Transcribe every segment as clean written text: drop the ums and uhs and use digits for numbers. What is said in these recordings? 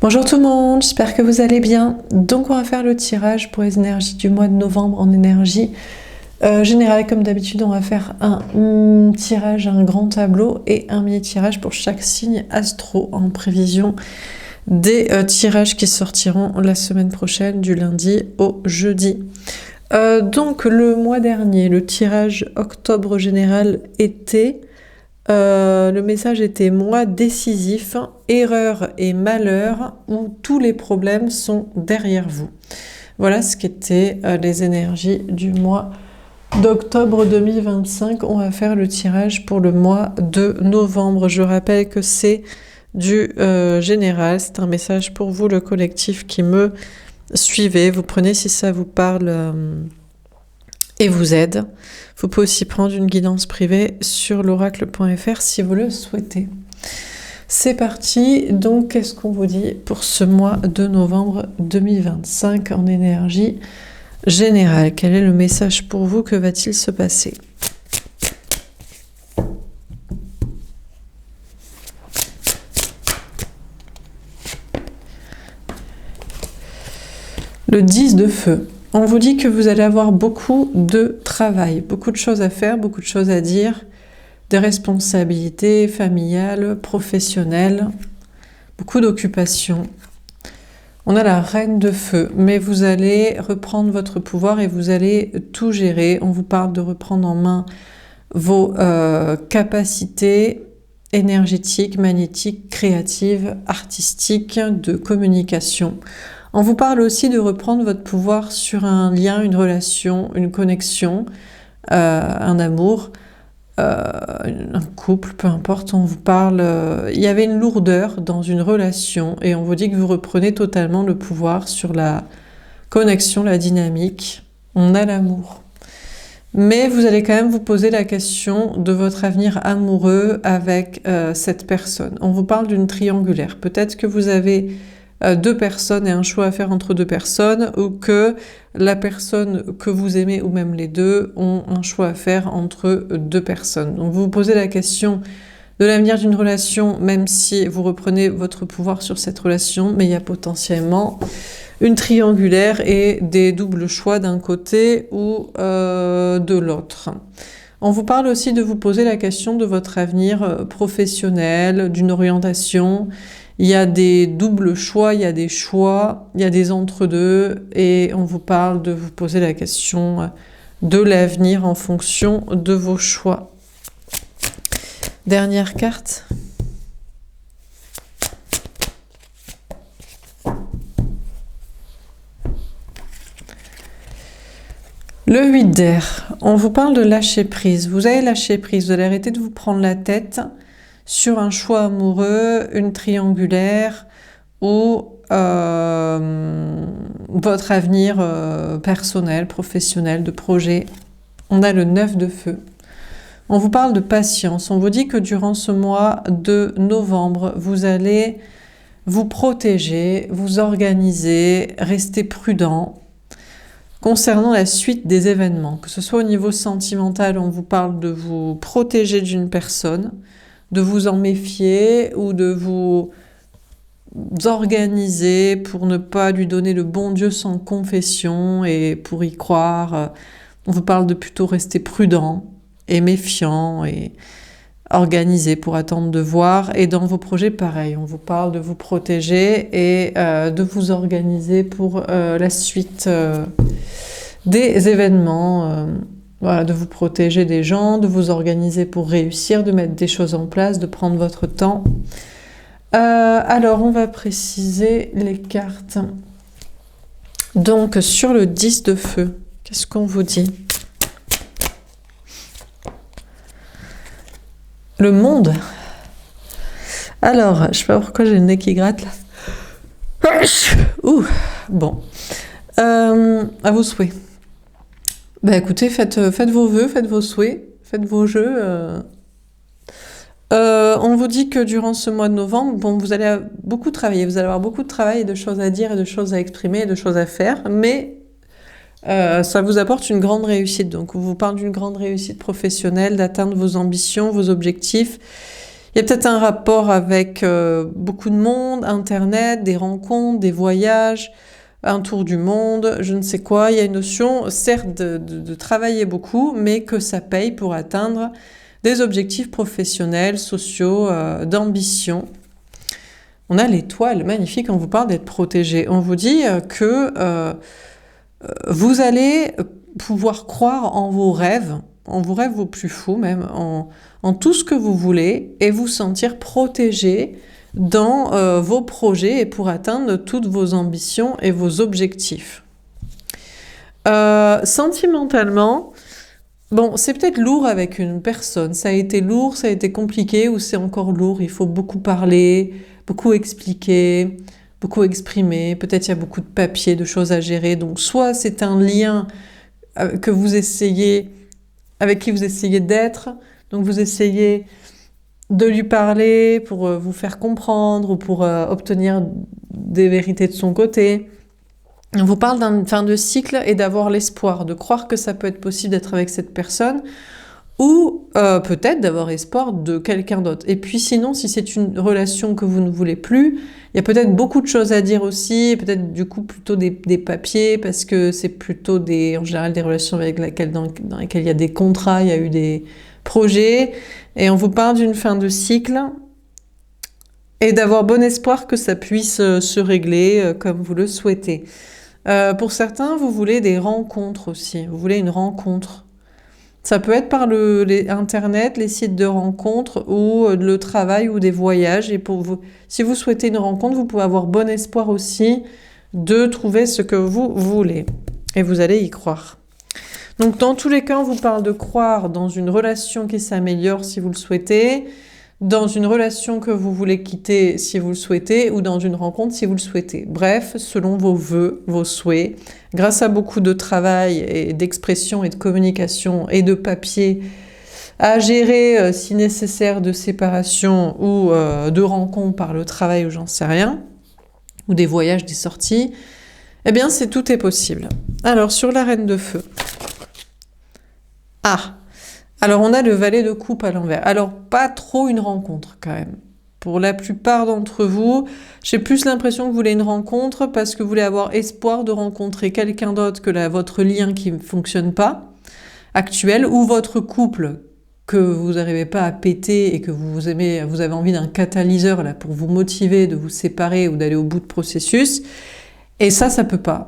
Bonjour tout le monde, j'espère que vous allez bien. Donc on va faire le tirage pour les énergies du mois de novembre en énergie générale. Comme d'habitude, on va faire un tirage, un grand tableau et un mini tirage pour chaque signe astro en prévision des tirages qui sortiront la semaine prochaine du lundi au jeudi. Donc le mois dernier, le tirage octobre général était... le message était mois décisif, erreur et malheur, où tous les problèmes sont derrière vous. Voilà ce qu'étaient les énergies du mois d'octobre 2025. On va faire le tirage pour le mois de novembre. Je rappelle que c'est du général, c'est un message pour vous, le collectif qui me suivez. Vous prenez si ça vous parle et vous aide. Vous pouvez aussi prendre une guidance privée sur l'oracle.fr si vous le souhaitez. C'est parti, donc qu'est-ce qu'on vous dit pour ce mois de novembre 2025 en énergie générale? Quel est le message pour vous? Que va-t-il se passer? Le 10 de feu. On vous dit que vous allez avoir beaucoup de travail, beaucoup de choses à faire, beaucoup de choses à dire, des responsabilités familiales, professionnelles, beaucoup d'occupations. On a la reine de feu, mais vous allez reprendre votre pouvoir et vous allez tout gérer. On vous parle de reprendre en main vos capacités énergétiques, magnétiques, créatives, artistiques, de communication. On vous parle aussi de reprendre votre pouvoir sur un lien, une relation, une connexion, un amour, un couple, peu importe. On vous parle... il y avait une lourdeur dans une relation et on vous dit que vous reprenez totalement le pouvoir sur la connexion, la dynamique. On a l'amour. Mais vous allez quand même vous poser la question de votre avenir amoureux avec cette personne. On vous parle d'une triangulaire. Peut-être que vous avez... deux personnes et un choix à faire entre deux personnes, ou que la personne que vous aimez ou même les deux ont un choix à faire entre deux personnes. Donc vous vous posez la question de l'avenir d'une relation, même si vous reprenez votre pouvoir sur cette relation, mais il y a potentiellement une triangulaire et des doubles choix d'un côté ou de l'autre. On vous parle aussi de vous poser la question de votre avenir professionnel, d'une orientation. Il y a des doubles choix, il y a des choix, il y a des entre-deux et on vous parle de vous poser la question de l'avenir en fonction de vos choix. Dernière carte. Le 8 d'air. On vous parle de lâcher prise. Vous allez lâcher prise, vous allez arrêter de vous prendre la tête sur un choix amoureux, une triangulaire ou votre avenir personnel, professionnel, de projet. On a le 9 de feu. On vous parle de patience. On vous dit que durant ce mois de novembre, vous allez vous protéger, vous organiser, rester prudent concernant la suite des événements. Que ce soit au niveau sentimental, on vous parle de vous protéger d'une personne, de vous en méfier ou de vous organiser pour ne pas lui donner le bon Dieu sans confession et pour y croire. On vous parle de plutôt rester prudent et méfiant et organisé pour attendre de voir. Et dans vos projets, pareil, on vous parle de vous protéger et de vous organiser pour la suite des événements. Voilà, de vous protéger des gens, de vous organiser pour réussir, de mettre des choses en place, de prendre votre temps. Alors, on va préciser les cartes. Donc, sur le 10 de feu, qu'est-ce qu'on vous dit? Le monde. Alors, je sais pas pourquoi j'ai le nez qui gratte là. Ouh, bon. À vos souhaits. Bah écoutez, faites vos vœux, faites vos souhaits, faites vos jeux. On vous dit que durant ce mois de novembre, bon, vous allez beaucoup travailler, vous allez avoir beaucoup de travail et de choses à dire et de choses à exprimer et de choses à faire, mais ça vous apporte une grande réussite. Donc on vous parle d'une grande réussite professionnelle, d'atteindre vos ambitions, vos objectifs. Il Il y a peut-être un rapport avec beaucoup de monde, Internet, des rencontres, des voyages, un tour du monde, je ne sais quoi. Il y a une notion, certes, de travailler beaucoup, mais que ça paye pour atteindre des objectifs professionnels, sociaux, d'ambition. On a l'étoile, magnifique, on vous parle d'être protégé. On vous dit que vous allez pouvoir croire en vos rêves vos plus fous même, en tout ce que vous voulez, et vous sentir protégé dans vos projets et pour atteindre toutes vos ambitions et vos objectifs. Sentimentalement, bon, c'est peut-être lourd avec une personne, ça a été lourd, ça a été compliqué, ou c'est encore lourd, il faut beaucoup parler, beaucoup expliquer, beaucoup exprimer, peut-être il y a beaucoup de papiers, de choses à gérer, donc soit c'est un lien que vous essayez, avec qui vous essayez d'être, donc vous essayez de lui parler pour vous faire comprendre ou pour obtenir des vérités de son côté. On vous parle d'une fin de cycle et d'avoir l'espoir, de croire que ça peut être possible d'être avec cette personne, ou peut-être d'avoir espoir de quelqu'un d'autre. Et puis sinon, si c'est une relation que vous ne voulez plus, il y a peut-être beaucoup de choses à dire aussi, peut-être du coup plutôt des papiers, parce que c'est plutôt en général des relations dans lesquelles il y a des contrats, il y a eu des projets, et on vous parle d'une fin de cycle, et d'avoir bon espoir que ça puisse se régler comme vous le souhaitez. Pour certains, vous voulez des rencontres aussi, vous voulez une rencontre. Ça peut être par Internet, les sites de rencontres ou le travail ou des voyages. Et si vous souhaitez une rencontre, vous pouvez avoir bon espoir aussi de trouver ce que vous voulez. Et vous allez y croire. Donc dans tous les cas, on vous parle de croire dans une relation qui s'améliore si vous le souhaitez, dans une relation que vous voulez quitter si vous le souhaitez, ou dans une rencontre si vous le souhaitez. Bref, selon vos vœux, vos souhaits, grâce à beaucoup de travail et d'expression et de communication et de papier à gérer si nécessaire de séparation ou de rencontres par le travail ou j'en sais rien, ou des voyages, des sorties, eh bien tout est possible. Alors sur la reine de feu. Alors on a le valet de coupe à l'envers. Alors pas trop une rencontre quand même. Pour la plupart d'entre vous, j'ai plus l'impression que vous voulez une rencontre parce que vous voulez avoir espoir de rencontrer quelqu'un d'autre que votre lien qui ne fonctionne pas, actuel, ou votre couple que vous n'arrivez pas à péter et que vous aimez, vous avez envie d'un catalyseur là pour vous motiver de vous séparer ou d'aller au bout de processus. Et ça peut pas.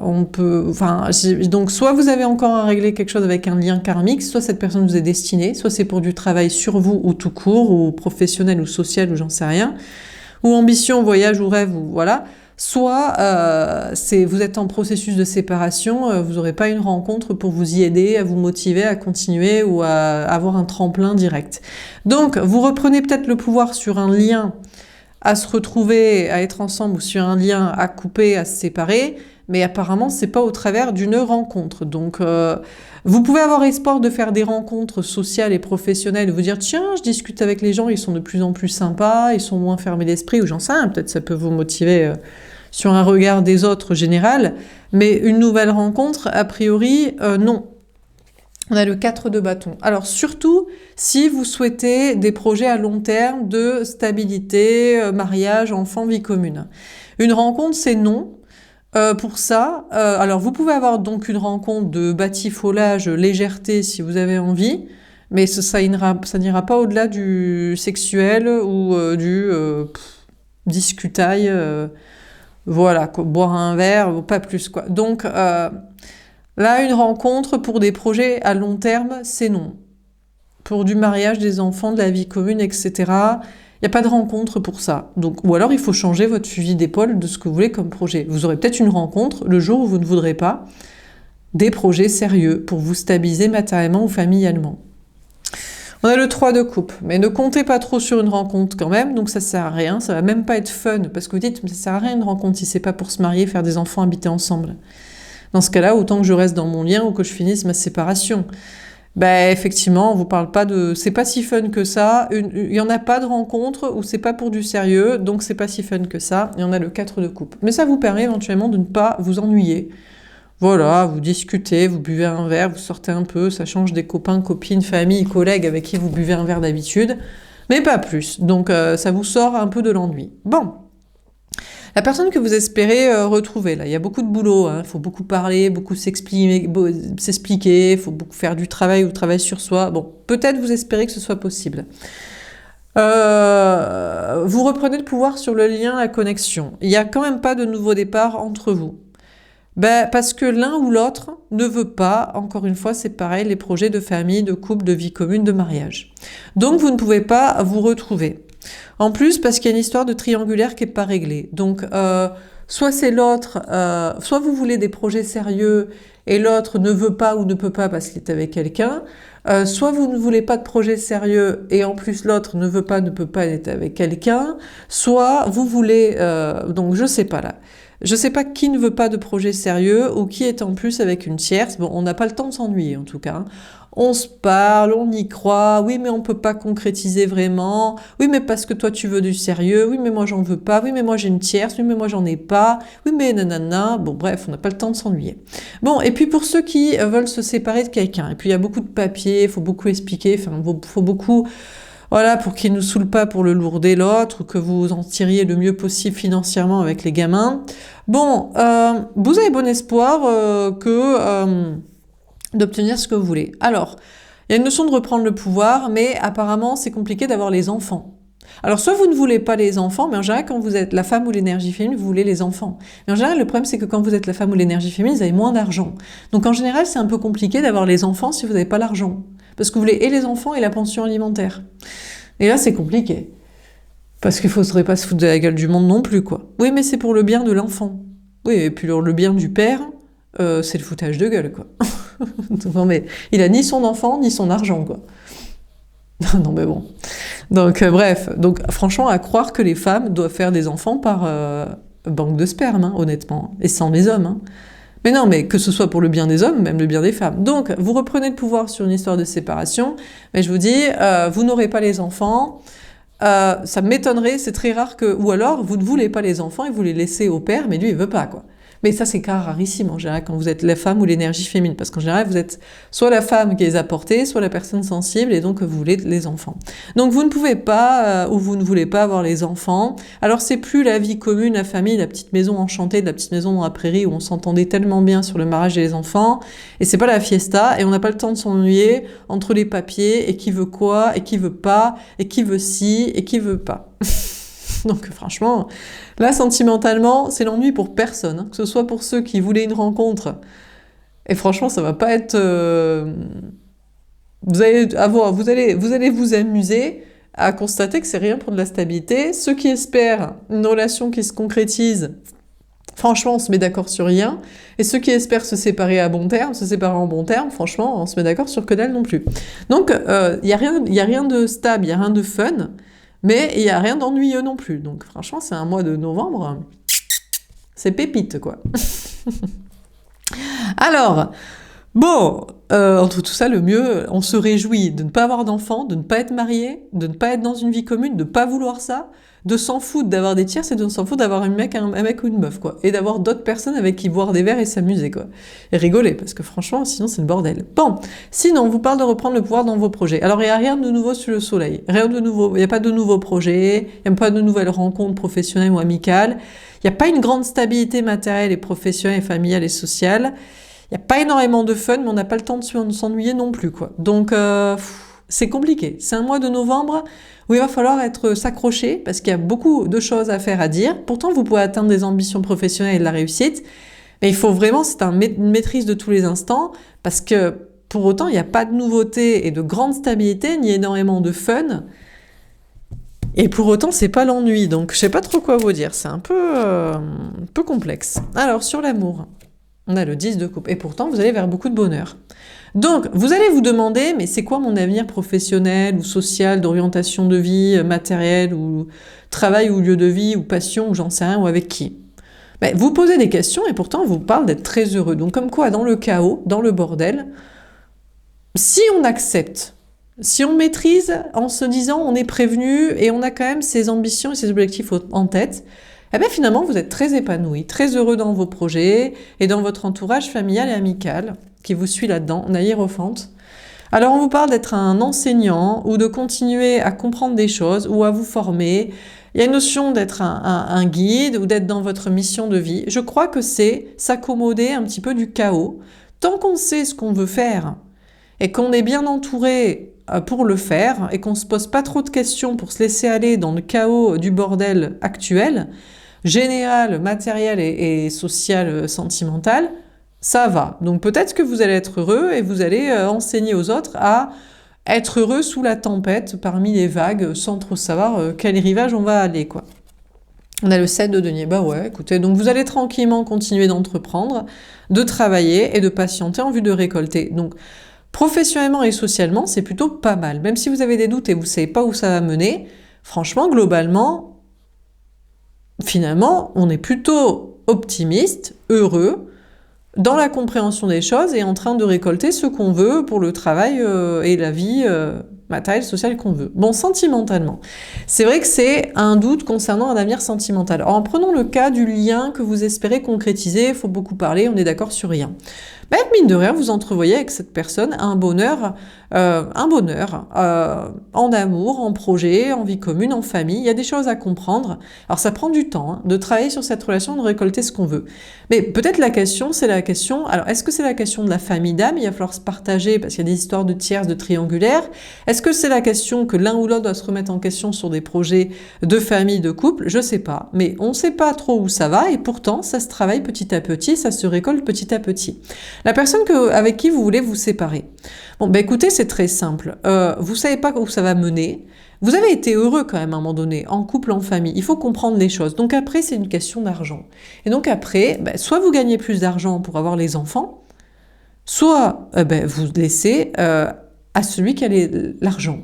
Donc soit vous avez encore à régler quelque chose avec un lien karmique, soit cette personne vous est destinée, soit c'est pour du travail sur vous ou tout court, ou professionnel ou social ou j'en sais rien, ou ambition, voyage ou rêve, ou voilà. Soit vous êtes en processus de séparation, vous n'aurez pas une rencontre pour vous y aider, à vous motiver, à continuer ou à avoir un tremplin direct. Donc vous reprenez peut-être le pouvoir sur un lien à se retrouver, à être ensemble, ou sur un lien à couper, à se séparer, mais apparemment c'est pas au travers d'une rencontre. Donc vous pouvez avoir espoir de faire des rencontres sociales et professionnelles, de vous dire tiens, je discute avec les gens, ils sont de plus en plus sympas, ils sont moins fermés d'esprit, ou j'en sais rien, peut-être ça peut vous motiver sur un regard des autres général, mais une nouvelle rencontre, a priori, non. On a le 4 de bâton. Alors surtout, si vous souhaitez des projets à long terme de stabilité, mariage, enfant, vie commune. Une rencontre, c'est non. Pour ça, alors vous pouvez avoir donc une rencontre de batifolage, légèreté si vous avez envie, mais ça n'ira pas au-delà du sexuel ou du discutaille, voilà, boire un verre, pas plus quoi. Donc là, une rencontre pour des projets à long terme, c'est non. Pour du mariage, des enfants, de la vie commune, etc., il n'y a pas de rencontre pour ça. Donc, ou alors, il faut changer votre fusil d'épaule de ce que vous voulez comme projet. Vous aurez peut-être une rencontre le jour où vous ne voudrez pas des projets sérieux pour vous stabiliser matériellement ou familialement. On a le 3 de coupe, mais ne comptez pas trop sur une rencontre quand même, donc ça sert à rien, ça va même pas être fun, parce que vous dites, mais ça sert à rien une rencontre si c'est pas pour se marier, faire des enfants, habiter ensemble. Dans ce cas-là, autant que je reste dans mon lien ou que je finisse ma séparation. Effectivement, on vous parle pas de... C'est pas si fun que ça. Il y en a pas de rencontre où c'est pas pour du sérieux, donc c'est pas si fun que ça. Et on a le 4 de coupe. Mais ça vous permet éventuellement de ne pas vous ennuyer. Voilà, vous discutez, vous buvez un verre, vous sortez un peu, ça change des copains, copines, familles, collègues avec qui vous buvez un verre d'habitude. mais pas plus. Donc ça vous sort un peu de l'ennui. Bon. La personne que vous espérez retrouver, là, il y a beaucoup de boulot, hein. Il faut beaucoup parler, beaucoup s'expliquer, il faut beaucoup faire du travail ou travail sur soi. Bon, peut-être vous espérez que ce soit possible. Vous reprenez le pouvoir sur le lien, la connexion. Il n'y a quand même pas de nouveau départ entre vous. Ben, parce que l'un ou l'autre ne veut pas, encore une fois, c'est pareil, les projets de famille, de couple, de vie commune, de mariage. Donc vous ne pouvez pas vous retrouver. En plus, parce qu'il y a une histoire de triangulaire qui n'est pas réglée. Donc, soit c'est l'autre, soit vous voulez des projets sérieux et l'autre ne veut pas ou ne peut pas parce qu'il est avec quelqu'un, soit vous ne voulez pas de projet sérieux et en plus l'autre ne veut pas, ne peut pas être avec quelqu'un, soit vous voulez... donc, je sais pas là. Je sais pas qui ne veut pas de projet sérieux ou qui est en plus avec une tierce. Bon, on n'a pas le temps de s'ennuyer en tout cas, hein. On se parle, on y croit, oui mais on peut pas concrétiser vraiment, oui mais parce que toi tu veux du sérieux, oui mais moi j'en veux pas, oui mais moi j'ai une tierce, oui mais moi j'en ai pas, oui mais nanana, bon bref, on n'a pas le temps de s'ennuyer. Bon, et puis pour ceux qui veulent se séparer de quelqu'un, et puis il y a beaucoup de papiers, il faut beaucoup expliquer, enfin faut beaucoup... Voilà, pour qu'il ne nous saoule pas pour le lourder l'autre, ou que vous en tiriez le mieux possible financièrement avec les gamins. Bon, vous avez bon espoir d'obtenir ce que vous voulez. Alors, il y a une notion de reprendre le pouvoir, mais apparemment, c'est compliqué d'avoir les enfants. Alors, soit vous ne voulez pas les enfants, mais en général, quand vous êtes la femme ou l'énergie féminine, vous voulez les enfants. Mais en général, le problème, c'est que quand vous êtes la femme ou l'énergie féminine, vous avez moins d'argent. Donc, en général, c'est un peu compliqué d'avoir les enfants si vous n'avez pas l'argent. Parce que vous voulez et les enfants et la pension alimentaire. Et là, c'est compliqué. Parce qu'il ne faudrait pas se foutre de la gueule du monde non plus, quoi. Oui, mais c'est pour le bien de l'enfant. Oui, et puis le bien du père, c'est le foutage de gueule, quoi. Non, mais il a ni son enfant, ni son argent, quoi. Non, mais bon. Donc, bref. Donc, franchement, à croire que les femmes doivent faire des enfants par banque de sperme, hein, honnêtement. Et sans les hommes, hein. Mais non, mais que ce soit pour le bien des hommes, même le bien des femmes. Donc, vous reprenez le pouvoir sur une histoire de séparation, mais je vous dis, vous n'aurez pas les enfants, ça m'étonnerait, c'est très rare que... Ou alors, vous ne voulez pas les enfants et vous les laissez au père, mais lui, il veut pas, quoi. Mais ça, c'est cas rarissime, en général, quand vous êtes la femme ou l'énergie féminine, parce qu'en général, vous êtes soit la femme qui les a portés, soit la personne sensible, et donc vous voulez les enfants. Donc vous ne pouvez pas, ou vous ne voulez pas avoir les enfants. Alors c'est plus la vie commune, la famille, la petite maison enchantée, la petite maison dans la prairie, où on s'entendait tellement bien sur le mariage et les enfants, et c'est pas la fiesta, et on n'a pas le temps de s'ennuyer entre les papiers, et qui veut quoi, et qui veut pas, et qui veut ci, et qui veut pas. Donc franchement, là sentimentalement, c'est l'ennui pour personne, hein. Que ce soit pour ceux qui voulaient une rencontre, et franchement ça va pas être... Vous allez vous amuser à constater que c'est rien pour de la stabilité. Ceux qui espèrent une relation qui se concrétise, franchement on se met d'accord sur rien, et ceux qui espèrent se séparer à bon terme, se séparer en bon terme, franchement on se met d'accord sur que dalle non plus. Donc il y a rien de stable, il y a rien de fun, mais il n'y a rien d'ennuyeux non plus. Donc franchement, c'est un mois de novembre, c'est pépite, quoi. Alors, bon, entre tout ça, le mieux, on se réjouit de ne pas avoir d'enfants, de ne pas être marié, de ne pas être dans une vie commune, de ne pas vouloir ça, de s'en foutre d'avoir des tierces et de s'en foutre d'avoir un mec ou une meuf, quoi. Et d'avoir d'autres personnes avec qui boire des verres et s'amuser, quoi. Et rigoler, parce que franchement, sinon c'est le bordel. Bon, sinon, on vous parle de reprendre le pouvoir dans vos projets. Alors, il n'y a rien de nouveau sur le soleil. Rien de nouveau. Il n'y a pas de nouveaux projets, il n'y a pas de nouvelles rencontres professionnelles ou amicales. Il n'y a pas une grande stabilité matérielle et professionnelle et familiale et sociale. Il n'y a pas énormément de fun, mais on n'a pas le temps de s'ennuyer non plus, quoi. Donc, c'est compliqué. C'est un mois de novembre où il va falloir s'accrocher parce qu'il y a beaucoup de choses à faire, à dire. Pourtant, vous pouvez atteindre des ambitions professionnelles et de la réussite, mais il faut vraiment, c'est une maîtrise de tous les instants parce que pour autant, il n'y a pas de nouveauté et de grande stabilité, ni énormément de fun. Et pour autant, c'est pas l'ennui. Donc, je sais pas trop quoi vous dire. C'est un peu complexe. Alors, sur l'amour, on a le 10 de coupe. Et pourtant, vous allez vers beaucoup de bonheur. Donc, vous allez vous demander, mais c'est quoi mon avenir professionnel ou social, d'orientation de vie, matériel, ou travail ou lieu de vie, ou passion, ou j'en sais rien, ou avec qui? Ben, vous posez des questions et pourtant on vous parle d'être très heureux. Donc comme quoi, dans le chaos, dans le bordel, si on accepte, si on maîtrise en se disant on est prévenu et on a quand même ses ambitions et ses objectifs en tête, eh bien finalement vous êtes très épanoui, très heureux dans vos projets et dans votre entourage familial et amical qui vous suit là-dedans, en hiérophante. Alors on vous parle d'être un enseignant ou de continuer à comprendre des choses ou à vous former. Il y a une notion d'être un guide ou d'être dans votre mission de vie. Je crois que c'est s'accommoder un petit peu du chaos. Tant qu'on sait ce qu'on veut faire et qu'on est bien entouré pour le faire et qu'on ne se pose pas trop de questions pour se laisser aller dans le chaos du bordel actuel, général, matériel et social, sentimental, ça va. Donc peut-être que vous allez être heureux et vous allez enseigner aux autres à être heureux sous la tempête, parmi les vagues, sans trop savoir quel rivage on va aller, quoi. On a le 7 de denier. Bah ouais, écoutez, donc vous allez tranquillement continuer d'entreprendre, de travailler et de patienter en vue de récolter. Donc, professionnellement et socialement, c'est plutôt pas mal. Même si vous avez des doutes et vous savez pas où ça va mener, franchement, globalement, finalement, on est plutôt optimiste, heureux, dans la compréhension des choses et en train de récolter ce qu'on veut pour le travail et la vie matérielle, sociale qu'on veut. Bon, sentimentalement, c'est vrai que c'est un doute concernant un avenir sentimental. Alors, en prenant le cas du lien que vous espérez concrétiser, il faut beaucoup parler, on est d'accord sur rien. Ben, mine de rien, vous entrevoyez avec cette personne un bonheur en amour, en projet, en vie commune, en famille. Il y a des choses à comprendre. Alors ça prend du temps de travailler sur cette relation, de récolter ce qu'on veut. Mais peut-être la question, c'est la question... Alors est-ce que c'est la question de la famille d'âme? Il va falloir se partager parce qu'il y a des histoires de tierces, de triangulaires. Est-ce que c'est la question que l'un ou l'autre doit se remettre en question sur des projets de famille, de couple? Je sais pas. Mais on sait pas trop où ça va et pourtant ça se travaille petit à petit, ça se récolte petit à petit. La personne avec qui vous voulez vous séparer. Bon, ben écoutez, c'est très simple. Vous savez pas où ça va mener. Vous avez été heureux quand même à un moment donné, en couple, en famille. Il faut comprendre les choses. Donc après, c'est une question d'argent. Et donc après, ben, soit vous gagnez plus d'argent pour avoir les enfants, soit ben, vous laissez à celui qui a l'argent.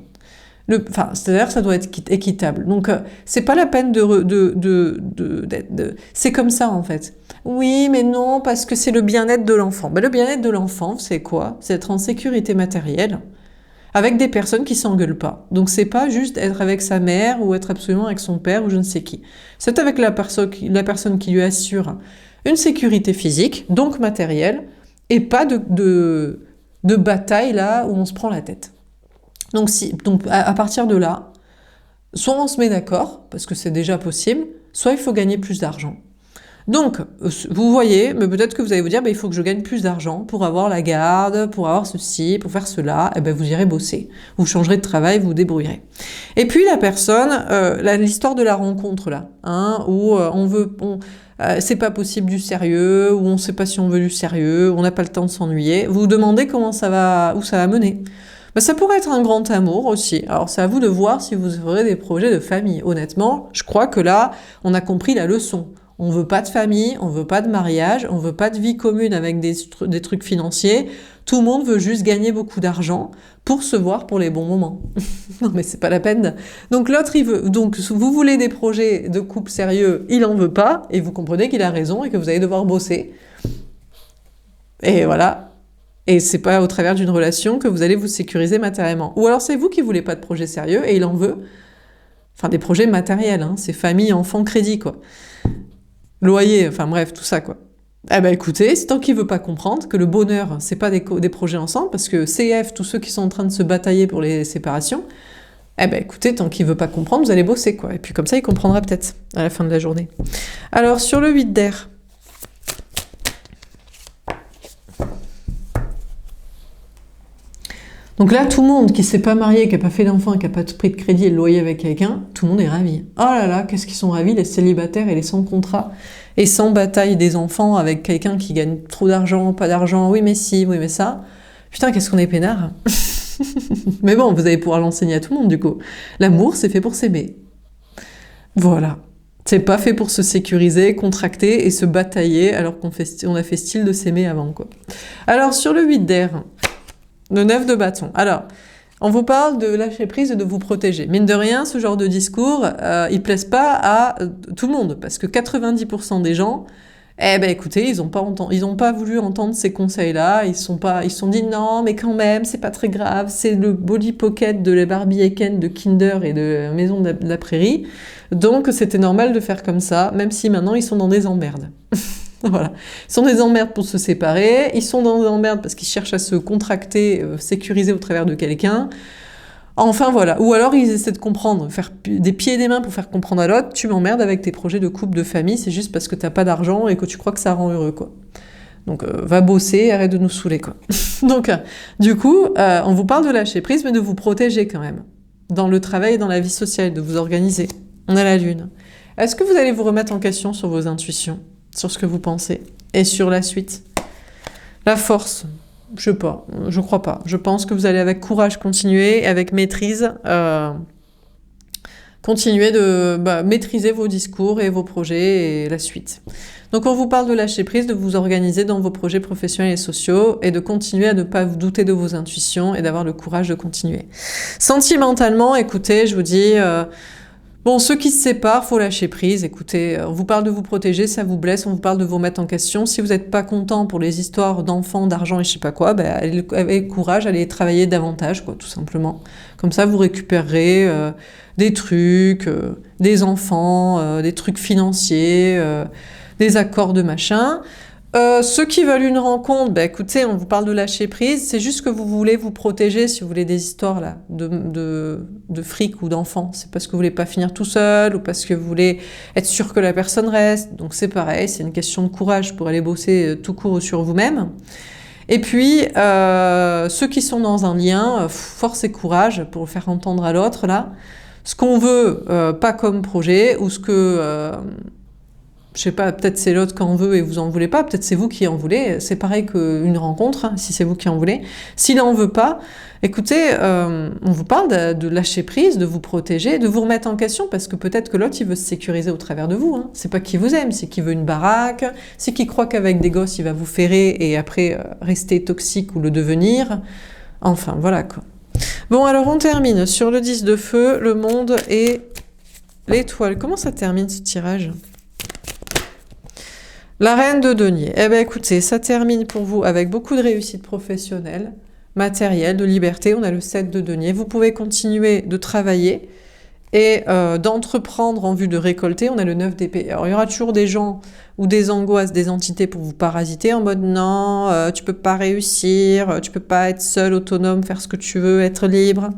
C'est-à-dire que ça doit être équitable. Donc, c'est pas la peine c'est comme ça, en fait. Oui, mais non, parce que c'est le bien-être de l'enfant. Ben, le bien-être de l'enfant, c'est quoi? C'est être en sécurité matérielle, avec des personnes qui s'engueulent pas. Donc, c'est pas juste être avec sa mère ou être absolument avec son père ou je ne sais qui. C'est avec la personne qui lui assure une sécurité physique, donc matérielle, et pas de bataille là où on se prend la tête. Donc à partir de là, soit on se met d'accord, parce que c'est déjà possible, soit il faut gagner plus d'argent. Donc, vous voyez, mais peut-être que vous allez vous dire, il faut que je gagne plus d'argent pour avoir la garde, pour avoir ceci, pour faire cela, et vous irez bosser. Vous changerez de travail, vous vous débrouillerez. Et puis la personne, l'histoire de la rencontre là, où c'est pas possible du sérieux, où on sait pas si on veut du sérieux, où on n'a pas le temps de s'ennuyer, vous vous demandez où ça va mener. Ça pourrait être un grand amour aussi. Alors c'est à vous de voir si vous ferez des projets de famille. Honnêtement, je crois que là, on a compris la leçon. On veut pas de famille, on veut pas de mariage, on veut pas de vie commune avec des trucs financiers. Tout le monde veut juste gagner beaucoup d'argent pour se voir pour les bons moments. Non mais c'est pas la peine. Donc l'autre il veut. Donc vous voulez des projets de couple sérieux, il en veut pas, et vous comprenez qu'il a raison et que vous allez devoir bosser. Et voilà. Et c'est pas au travers d'une relation que vous allez vous sécuriser matériellement. Ou alors c'est vous qui voulez pas de projet sérieux et il en veut. Enfin des projets matériels, c'est famille, enfants, crédit quoi. Loyer, enfin bref, tout ça quoi. Écoutez, c'est tant qu'il veut pas comprendre que le bonheur, c'est pas des projets ensemble, parce que CF, tous ceux qui sont en train de se batailler pour les séparations, écoutez, tant qu'il veut pas comprendre, vous allez bosser quoi. Et puis comme ça, il comprendra peut-être à la fin de la journée. Alors sur le 8 d'air. Donc là, tout le monde qui s'est pas marié, qui n'a pas fait d'enfant, qui n'a pas pris de crédit et le loyer avec quelqu'un, tout le monde est ravi. Oh là là, qu'est-ce qu'ils sont ravis, les célibataires et les sans contrat, et sans bataille des enfants avec quelqu'un qui gagne trop d'argent, pas d'argent, oui mais si, oui mais ça. Putain, qu'est-ce qu'on est peinard. Mais bon, vous allez pouvoir l'enseigner à tout le monde du coup. L'amour, c'est fait pour s'aimer. Voilà. C'est pas fait pour se sécuriser, contracter et se batailler alors qu'on a fait style de s'aimer avant quoi. Alors sur le 8 d'air, le 9 de bâton. Alors, on vous parle de lâcher prise et de vous protéger. Mine de rien, ce genre de discours, il plaise pas à tout le monde, parce que 90% des gens, écoutez, ils ont pas voulu entendre ces conseils-là, ils se sont dit non, mais quand même, c'est pas très grave, c'est le Body Pocket de la Barbie et Ken de Kinder et de Maison de la Prairie, donc c'était normal de faire comme ça, même si maintenant ils sont dans des emmerdes. Voilà. Ils sont des emmerdes pour se séparer, ils sont dans des emmerdes parce qu'ils cherchent à se contracter, sécuriser au travers de quelqu'un. Enfin voilà. Ou alors ils essaient de comprendre, faire des pieds et des mains pour faire comprendre à l'autre, tu m'emmerdes avec tes projets de couple, de famille, c'est juste parce que t'as pas d'argent et que tu crois que ça rend heureux, quoi. Donc va bosser, arrête de nous saouler, quoi. Donc du coup, on vous parle de lâcher prise, mais de vous protéger quand même. Dans le travail et dans la vie sociale, de vous organiser. On a la lune. Est-ce que vous allez vous remettre en question sur vos intuitions, sur ce que vous pensez, et sur la suite? La force, je sais pas, je crois pas. Je pense que vous allez avec courage continuer, avec maîtrise, continuer de maîtriser vos discours et vos projets et la suite. Donc on vous parle de lâcher prise, de vous organiser dans vos projets professionnels et sociaux et de continuer à ne pas vous douter de vos intuitions et d'avoir le courage de continuer. Sentimentalement, écoutez, je vous dis... Bon, ceux qui se séparent, faut lâcher prise. Écoutez, on vous parle de vous protéger, ça vous blesse, on vous parle de vous mettre en question. Si vous n'êtes pas content pour les histoires d'enfants, d'argent et je sais pas quoi, allez avec courage, allez travailler davantage, quoi, tout simplement. Comme ça, vous récupérerez des trucs, des enfants, des trucs financiers, des accords de machin. Ceux qui veulent une rencontre, écoutez, on vous parle de lâcher prise, c'est juste que vous voulez vous protéger, si vous voulez des histoires là, de fric ou d'enfants. C'est parce que vous voulez pas finir tout seul, ou parce que vous voulez être sûr que la personne reste. Donc c'est pareil, c'est une question de courage pour aller bosser tout court sur vous-même. Et puis, ceux qui sont dans un lien, force et courage pour faire entendre à l'autre là, ce qu'on veut, pas comme projet, ou ce que... je sais pas, peut-être c'est l'autre qui en veut et vous en voulez pas, peut-être c'est vous qui en voulez, c'est pareil qu'une rencontre, si c'est vous qui en voulez. S'il en veut pas, écoutez, on vous parle de lâcher prise, de vous protéger, de vous remettre en question, parce que peut-être que l'autre, il veut se sécuriser au travers de vous, hein. C'est pas qu'il vous aime, c'est qu'il veut une baraque, c'est qu'il croit qu'avec des gosses, il va vous ferrer et après rester toxique ou le devenir. Enfin, voilà, quoi. Bon, alors on termine sur le 10 de feu, le monde et l'étoile. Comment ça termine ce tirage ? La reine de denier. Eh bien écoutez, ça termine pour vous avec beaucoup de réussite professionnelle, matérielle, de liberté. On a le 7 de denier. Vous pouvez continuer de travailler et d'entreprendre en vue de récolter. On a le 9 d'épée. Alors il y aura toujours des gens ou des angoisses, des entités pour vous parasiter en mode non, tu peux pas réussir, tu peux pas être seul, autonome, faire ce que tu veux, être libre.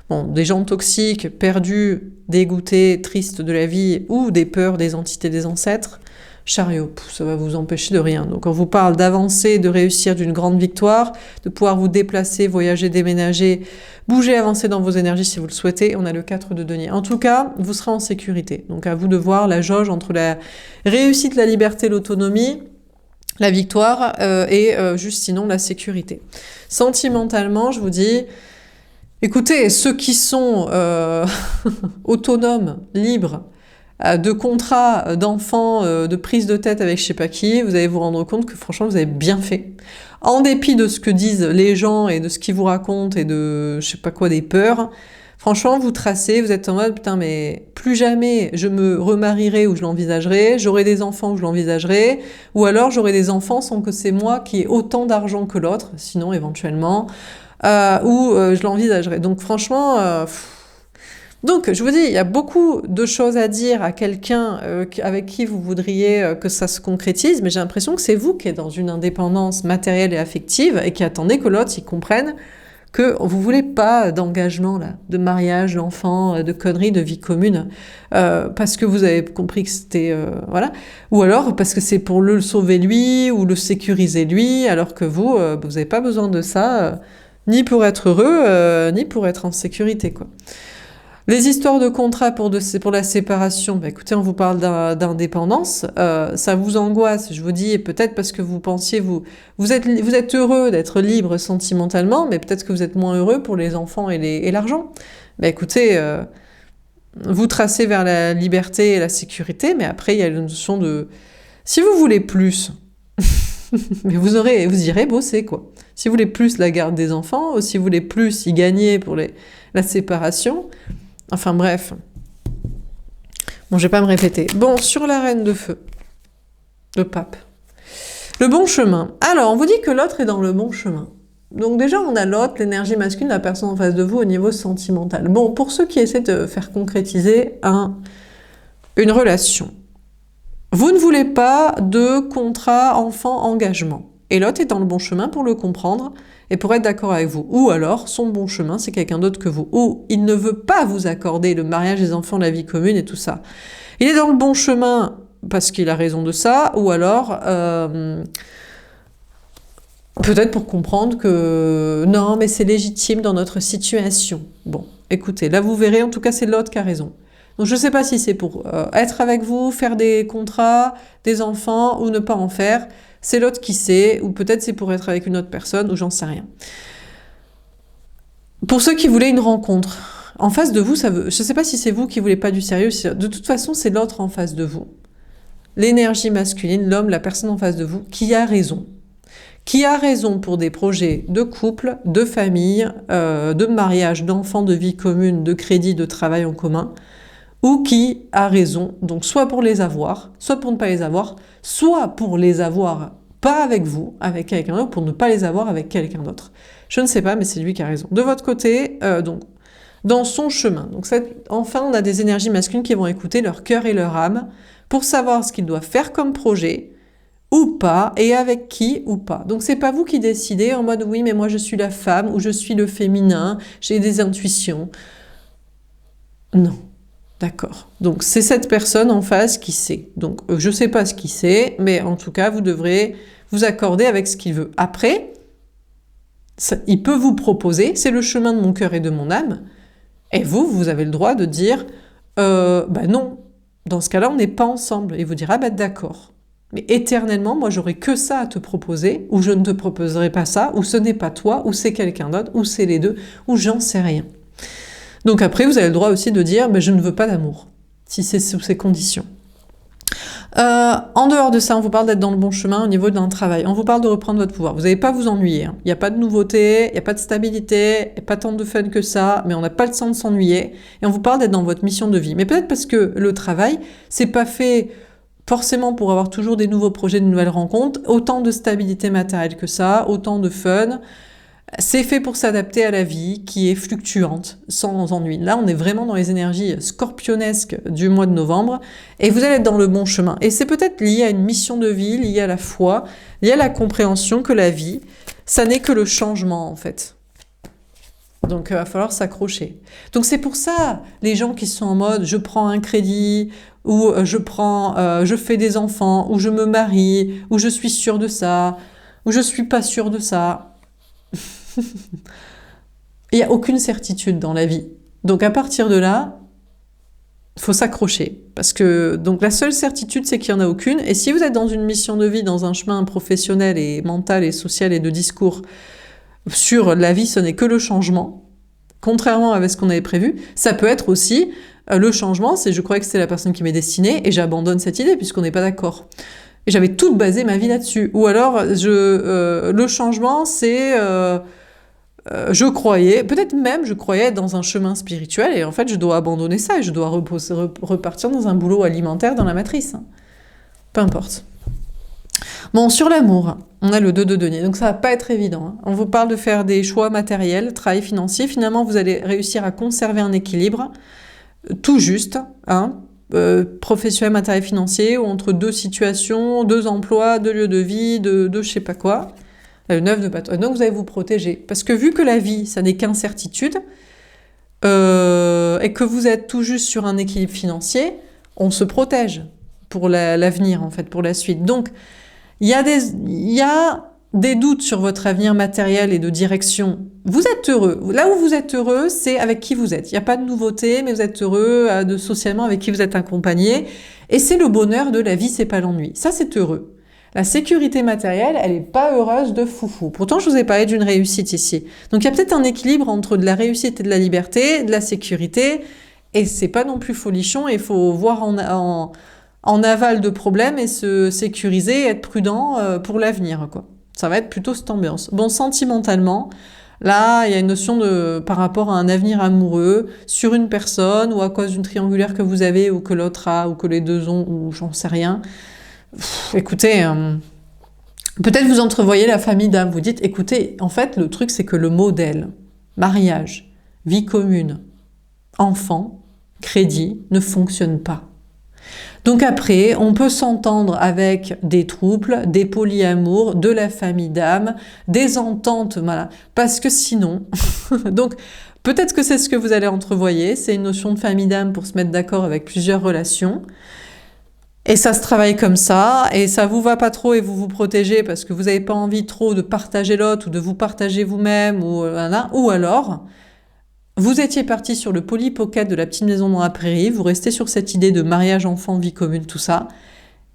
Bon, des gens toxiques, perdus, dégoûtés, tristes de la vie ou des peurs des entités des ancêtres. Chariot, ça va vous empêcher de rien. Donc on vous parle d'avancer, de réussir, d'une grande victoire, de pouvoir vous déplacer, voyager, déménager, bouger, avancer dans vos énergies si vous le souhaitez. On a le 4 de denier. En tout cas, vous serez en sécurité. Donc à vous de voir la jauge entre la réussite, la liberté, l'autonomie, la victoire et juste sinon la sécurité. Sentimentalement, je vous dis... Écoutez, ceux qui sont autonomes, libres, de contrats, d'enfants, de prise de tête avec je sais pas qui, vous allez vous rendre compte que franchement vous avez bien fait. En dépit de ce que disent les gens et de ce qu'ils vous racontent et de je sais pas quoi des peurs, franchement vous tracez, vous êtes en mode putain mais plus jamais je me remarierai ou je l'envisagerai, j'aurai des enfants ou je l'envisagerai, ou alors j'aurai des enfants sans que c'est moi qui ai autant d'argent que l'autre, sinon éventuellement, ou je l'envisagerai. Donc franchement... Donc, je vous dis, il y a beaucoup de choses à dire à quelqu'un avec qui vous voudriez que ça se concrétise, mais j'ai l'impression que c'est vous qui êtes dans une indépendance matérielle et affective et qui attendez que l'autre y comprenne que vous voulez pas d'engagement, là, de mariage, d'enfants, de conneries, de vie commune, parce que vous avez compris que c'était... voilà. Ou alors parce que c'est pour le sauver lui ou le sécuriser lui, alors que vous n'avez pas besoin de ça, ni pour être heureux, ni pour être en sécurité, quoi. Les histoires de contrat pour la séparation, écoutez, on vous parle d'indépendance, ça vous angoisse, je vous dis, peut-être parce que vous pensiez, vous êtes heureux d'être libre sentimentalement, mais peut-être que vous êtes moins heureux pour les enfants et l'argent. Écoutez, vous tracez vers la liberté et la sécurité, mais après, il y a la notion de... Si vous voulez plus, mais vous irez bosser, quoi. Si vous voulez plus la garde des enfants, ou si vous voulez plus y gagner pour la séparation... Enfin bref. Bon, je vais pas me répéter. Bon, sur la reine de feu, le pape. Le bon chemin. Alors, on vous dit que l'autre est dans le bon chemin. Donc déjà, on a l'autre, l'énergie masculine, la personne en face de vous au niveau sentimental. Bon, pour ceux qui essaient de faire concrétiser une relation, Vous ne voulez pas de contrat enfant-engagement. Et l'autre est dans le bon chemin pour le comprendre et pour être d'accord avec vous. Ou alors, son bon chemin, c'est quelqu'un d'autre que vous. Ou il ne veut pas vous accorder le mariage des enfants, la vie commune et tout ça. Il est dans le bon chemin parce qu'il a raison de ça, ou alors peut-être pour comprendre que non, mais c'est légitime dans notre situation. Bon, écoutez, là vous verrez, en tout cas c'est l'autre qui a raison. Donc je ne sais pas si c'est pour être avec vous, faire des contrats, des enfants, ou ne pas en faire. C'est l'autre qui sait, ou peut-être c'est pour être avec une autre personne, ou j'en sais rien. Pour ceux qui voulaient une rencontre, en face de vous, je ne sais pas si c'est vous qui voulez pas du sérieux, de toute façon c'est l'autre en face de vous. L'énergie masculine, l'homme, la personne en face de vous, qui a raison. Qui a raison pour des projets de couple, de famille, de mariage, d'enfants, de vie commune, de crédit, de travail en commun, ou qui a raison, donc soit pour les avoir, soit pour ne pas les avoir, soit pour les avoir pas avec vous, avec quelqu'un d'autre, pour ne pas les avoir avec quelqu'un d'autre. Je ne sais pas, mais c'est lui qui a raison. De votre côté, donc, dans son chemin. Donc enfin, on a des énergies masculines qui vont écouter leur cœur et leur âme pour savoir ce qu'ils doivent faire comme projet, ou pas, et avec qui ou pas. Donc c'est pas vous qui décidez en mode oui mais moi je suis la femme ou je suis le féminin, j'ai des intuitions. Non, d'accord. Donc c'est cette personne en face qui sait. Donc je sais pas ce qu'il sait, mais en tout cas vous devrez vous accorder avec ce qu'il veut. Après, il peut vous proposer, c'est le chemin de mon cœur et de mon âme, et vous avez le droit de dire bah non, dans ce cas-là on n'est pas ensemble. Et vous direz ah bah d'accord. Mais éternellement, moi, j'aurai que ça à te proposer, ou je ne te proposerai pas ça, ou ce n'est pas toi, ou c'est quelqu'un d'autre, ou c'est les deux, ou j'en sais rien. Donc après, vous avez le droit aussi de dire, je ne veux pas d'amour, si c'est sous ces conditions. En dehors de ça, on vous parle d'être dans le bon chemin au niveau d'un travail. On vous parle de reprendre votre pouvoir. Vous n'allez pas vous ennuyer. Il n'y a pas de nouveauté, il n'y a pas de stabilité, il n'y a pas tant de fun que ça, mais on n'a pas le temps de s'ennuyer. Et on vous parle d'être dans votre mission de vie. Mais peut-être parce que le travail, c'est pas fait forcément pour avoir toujours des nouveaux projets, de nouvelles rencontres, autant de stabilité matérielle que ça, autant de fun. C'est fait pour s'adapter à la vie qui est fluctuante, sans ennui. Là, on est vraiment dans les énergies scorpionesques du mois de novembre et vous allez être dans le bon chemin. Et c'est peut-être lié à une mission de vie, lié à la foi, lié à la compréhension que la vie, ça n'est que le changement en fait. Donc il va falloir s'accrocher. Donc c'est pour ça, les gens qui sont en mode je prends un crédit, ou je fais des enfants, ou je me marie, ou je suis sûre de ça, ou je suis pas sûre de ça. Il n'y a aucune certitude dans la vie. Donc à partir de là, il faut s'accrocher. Parce que donc la seule certitude, c'est qu'il n'y en a aucune. Et si vous êtes dans une mission de vie, dans un chemin professionnel et mental et social et de discours sur la vie, ce n'est que le changement, contrairement à ce qu'on avait prévu, ça peut être aussi le changement, c'est je croyais que c'était la personne qui m'est destinée et j'abandonne cette idée puisqu'on n'est pas d'accord. Et j'avais tout basé ma vie là-dessus. Ou alors, le changement, c'est... je croyais, peut-être même je croyais être dans un chemin spirituel et en fait je dois abandonner ça et je dois repartir dans un boulot alimentaire dans la matrice. Peu importe. Bon, sur l'amour, on a le 2 de denier, donc ça va pas être évident. On vous parle de faire des choix matériels, travail financier. Finalement, vous allez réussir à conserver un équilibre tout juste, professionnel, matériel, financier, ou entre deux situations, 2 emplois, 2 lieux de vie, de je sais pas quoi. Le 9 de bâton. Donc vous allez vous protéger. Parce que vu que la vie, ça n'est qu'incertitude, et que vous êtes tout juste sur un équilibre financier, on se protège pour l'avenir, en fait, pour la suite. Donc, il y a des doutes sur votre avenir matériel et de direction. Vous êtes heureux. Là où vous êtes heureux, c'est avec qui vous êtes. Il n'y a pas de nouveauté, mais vous êtes heureux socialement avec qui vous êtes accompagné. Et c'est le bonheur de la vie, c'est pas l'ennui. Ça, c'est heureux. La sécurité matérielle, elle n'est pas heureuse de foufou. Pourtant, je vous ai parlé d'une réussite ici. Donc, il y a peut-être un équilibre entre de la réussite et de la liberté, de la sécurité, et c'est pas non plus folichon, il faut voir en aval de problèmes et se sécuriser et être prudent pour l'avenir, quoi. Ça va être plutôt cette ambiance. Bon, sentimentalement, là, il y a une notion par rapport à un avenir amoureux, sur une personne, ou à cause d'une triangulaire que vous avez, ou que l'autre a, ou que les deux ont, ou j'en sais rien. Écoutez, peut-être vous entrevoyez la famille d'âme, vous dites, écoutez, en fait, le truc, c'est que le modèle, mariage, vie commune, enfant, crédit, ne fonctionne pas. Donc après, on peut s'entendre avec des troubles, des polyamours, de la famille d'âme, des ententes, voilà. Parce que sinon, donc peut-être que c'est ce que vous allez entrevoyer, c'est une notion de famille d'âme pour se mettre d'accord avec plusieurs relations. Et ça se travaille comme ça, et ça vous va pas trop et vous vous protégez parce que vous n'avez pas envie trop de partager l'autre ou de vous partager vous-même, ou voilà. Ou alors, vous étiez parti sur le polypocket de la petite maison dans la prairie, vous restez sur cette idée de mariage, enfant, vie commune, tout ça,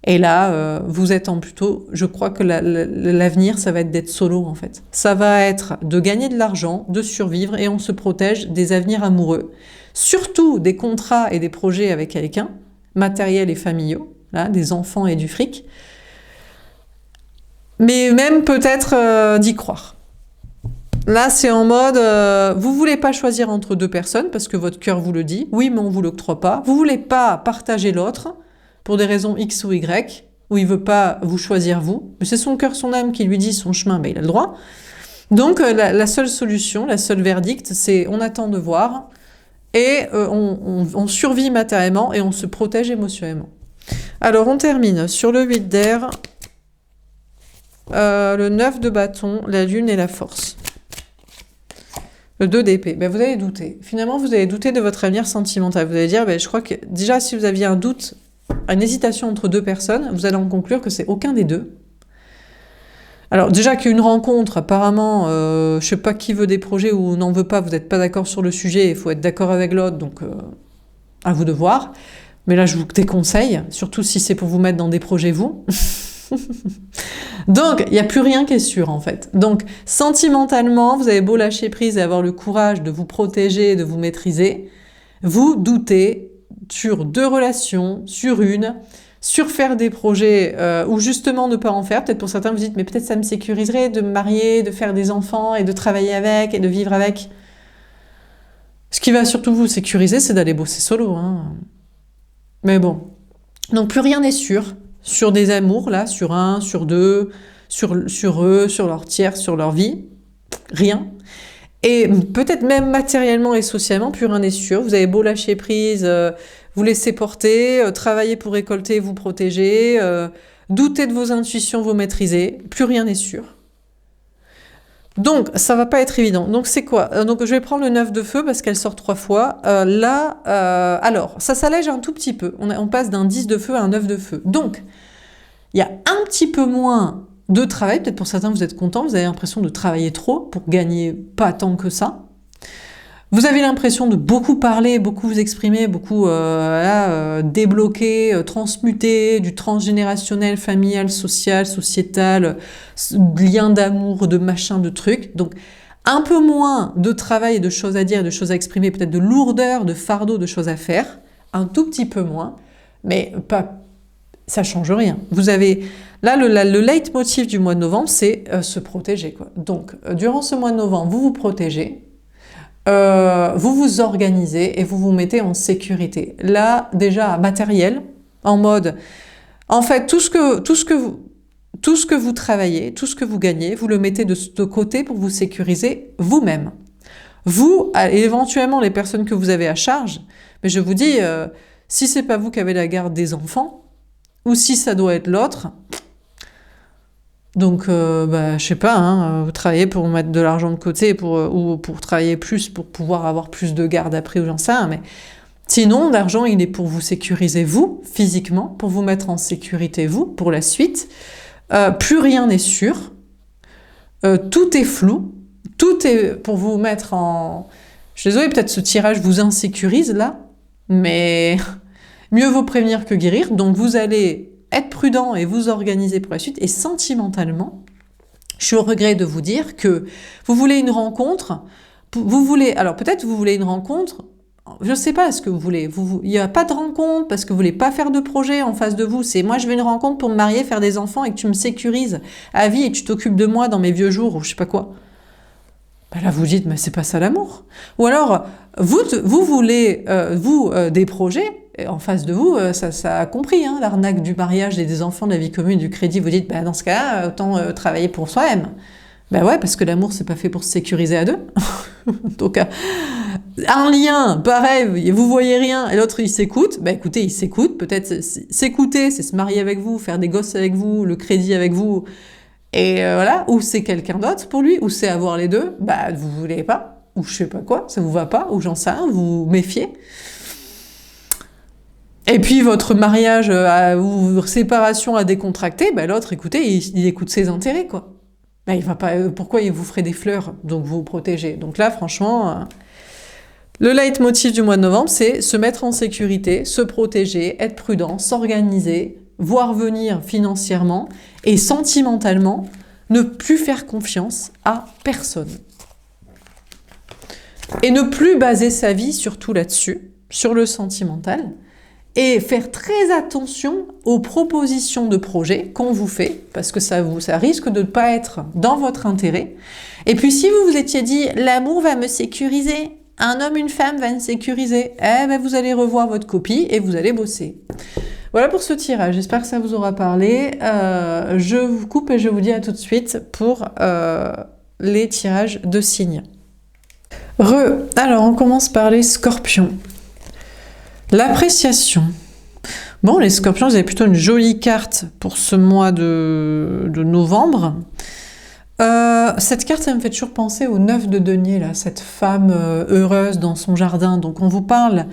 et là, vous êtes en plutôt, je crois que l'avenir, ça va être d'être solo en fait. Ça va être de gagner de l'argent, de survivre, et on se protège des avenirs amoureux, surtout des contrats et des projets avec quelqu'un, matériels et familiaux, là, des enfants et du fric, mais même peut-être d'y croire. Là, c'est en mode, vous voulez pas choisir entre deux personnes parce que votre cœur vous le dit, oui, mais on vous l'octroie pas. Vous voulez pas partager l'autre pour des raisons X ou Y, où il veut pas vous choisir vous, mais c'est son cœur, son âme qui lui dit son chemin, ben il a le droit. Donc la seule solution, la seule verdict, c'est on attend de voir et on survit matériellement et on se protège émotionnellement. Alors on termine sur le 8 d'air, le 9 de bâton, la lune et la force. Le 2 d'épée, ben vous allez douter. Finalement, vous allez douter de votre avenir sentimental. Vous allez dire, ben je crois que déjà, si vous aviez un doute, une hésitation entre deux personnes, vous allez en conclure que c'est aucun des deux. Alors déjà qu'une rencontre, apparemment, je sais pas qui veut des projets ou n'en veut pas, vous n'êtes pas d'accord sur le sujet, il faut être d'accord avec l'autre, donc à vous de voir. Mais là, je vous déconseille, surtout si c'est pour vous mettre dans des projets vous. Donc, il n'y a plus rien qui est sûr en fait. Donc, sentimentalement, vous avez beau lâcher prise et avoir le courage de vous protéger, de vous maîtriser, vous doutez sur deux relations, sur une, sur faire des projets ou justement ne pas en faire. Peut-être pour certains, vous dites, mais peut-être ça me sécuriserait de me marier, de faire des enfants et de travailler avec et de vivre avec. Ce qui va surtout vous sécuriser, c'est d'aller bosser solo. Hein. Mais bon. Donc, plus rien n'est sûr. Sur des amours, là, sur un, sur deux, sur eux, sur leur tiers, sur leur vie, rien. Et peut-être même matériellement et socialement, plus rien n'est sûr. Vous avez beau lâcher prise, vous laisser porter, travailler pour récolter, vous protéger, douter de vos intuitions, vous maîtriser, plus rien n'est sûr. Donc, ça va pas être évident. Donc, c'est quoi? Donc, je vais prendre le 9 de feu parce qu'elle sort 3 fois. Alors, ça s'allège un tout petit peu. On passe d'un 10 de feu à un 9 de feu. Donc, il y a un petit peu moins de travail. Peut-être pour certains, vous êtes contents. Vous avez l'impression de travailler trop pour gagner pas tant que ça. Vous avez l'impression de beaucoup parler, beaucoup vous exprimer, beaucoup débloquer, transmuter du transgénérationnel, familial, social, sociétal, lien d'amour, de machin, de trucs. Donc, un peu moins de travail et de choses à dire, de choses à exprimer, peut-être de lourdeur, de fardeau, de choses à faire. Un tout petit peu moins, mais pas, ça change rien. Vous avez, là, le leitmotiv du mois de novembre, c'est se protéger, quoi. Donc, durant ce mois de novembre, vous vous protégez. Vous vous organisez et vous vous mettez en sécurité. Là, déjà, matériel, en mode, en fait, tout ce que vous travaillez, tout ce que vous gagnez, vous le mettez de côté pour vous sécuriser vous-même. Vous, et éventuellement les personnes que vous avez à charge, mais je vous dis, si c'est pas vous qui avez la garde des enfants, ou si ça doit être l'autre, donc, je sais pas, hein, vous travaillez pour mettre de l'argent de côté ou pour travailler plus, pour pouvoir avoir plus de garde après, ou j'en sais rien, mais sinon, l'argent, il est pour vous sécuriser vous, physiquement, pour vous mettre en sécurité vous, pour la suite. Plus rien n'est sûr, tout est flou, tout est pour vous mettre en... Je suis désolée, peut-être ce tirage vous insécurise là, mais mieux vaut prévenir que guérir, donc vous allez être prudent et vous organiser pour la suite. Et sentimentalement, je suis au regret de vous dire que vous voulez une rencontre, alors peut-être vous voulez une rencontre, je ne sais pas ce que vous voulez, il n'y a pas de rencontre parce que vous voulez pas faire de projet en face de vous, c'est moi je veux une rencontre pour me marier, faire des enfants et que tu me sécurises à vie et que tu t'occupes de moi dans mes vieux jours ou je sais pas quoi. Ben là vous dites, mais c'est pas ça l'amour. Ou alors, vous voulez, des projets, en face de vous, ça a compris, hein, l'arnaque du mariage et des enfants, de la vie commune, du crédit, vous dites, dans ce cas-là, autant travailler pour soi-même. Ben ouais, parce que l'amour, c'est pas fait pour se sécuriser à deux. Donc, Un lien, pareil, vous voyez rien, et l'autre il s'écoute, bah écoutez, il s'écoute, peut-être s'écouter, c'est se marier avec vous, faire des gosses avec vous, le crédit avec vous, et voilà, ou c'est quelqu'un d'autre pour lui, ou c'est avoir les deux, bah vous voulez pas, ou je sais pas quoi, ça vous va pas, ou j'en sais rien, vous vous méfiez. Et puis votre mariage ou votre séparation à décontracter, bah l'autre, écoutez, il écoute ses intérêts, quoi. Bah, il va pas, pourquoi il vous ferait des fleurs, donc vous vous protégez. Donc là, franchement, le leitmotiv du mois de novembre, c'est se mettre en sécurité, se protéger, être prudent, s'organiser, voir venir financièrement et sentimentalement, ne plus faire confiance à personne. Et ne plus baser sa vie surtout là-dessus, sur le sentimental, et faire très attention aux propositions de projets qu'on vous fait, parce que ça risque de ne pas être dans votre intérêt. Et puis si vous vous étiez dit « l'amour va me sécuriser », un homme, une femme va me sécuriser, eh ben vous allez revoir votre copie et vous allez bosser. Voilà pour ce tirage, j'espère que ça vous aura parlé. Je vous coupe et je vous dis à tout de suite pour les tirages de signes. Alors on commence par les scorpions. L'appréciation. Bon, les scorpions, vous avez plutôt une jolie carte pour ce mois de novembre. Cette carte, ça me fait toujours penser au 9 de denier, là, cette femme heureuse dans son jardin. Donc on vous parle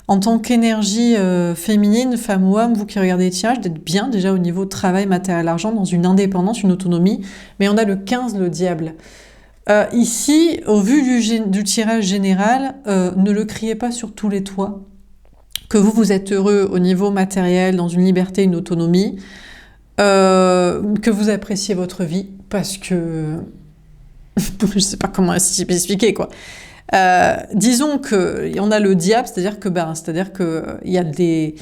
en tant qu'énergie féminine, femme ou homme, vous qui regardez les tirages, d'être bien déjà au niveau travail, matériel, argent, dans une indépendance, une autonomie. Mais on a le 15, le diable. Ici, au vu du tirage général, ne le criez pas sur tous les toits. Que vous êtes heureux au niveau matériel, dans une liberté, une autonomie, que vous appréciez votre vie, parce que... je ne sais pas comment expliquer, quoi. Disons qu'on a le diable, c'est-à-dire que il y a des...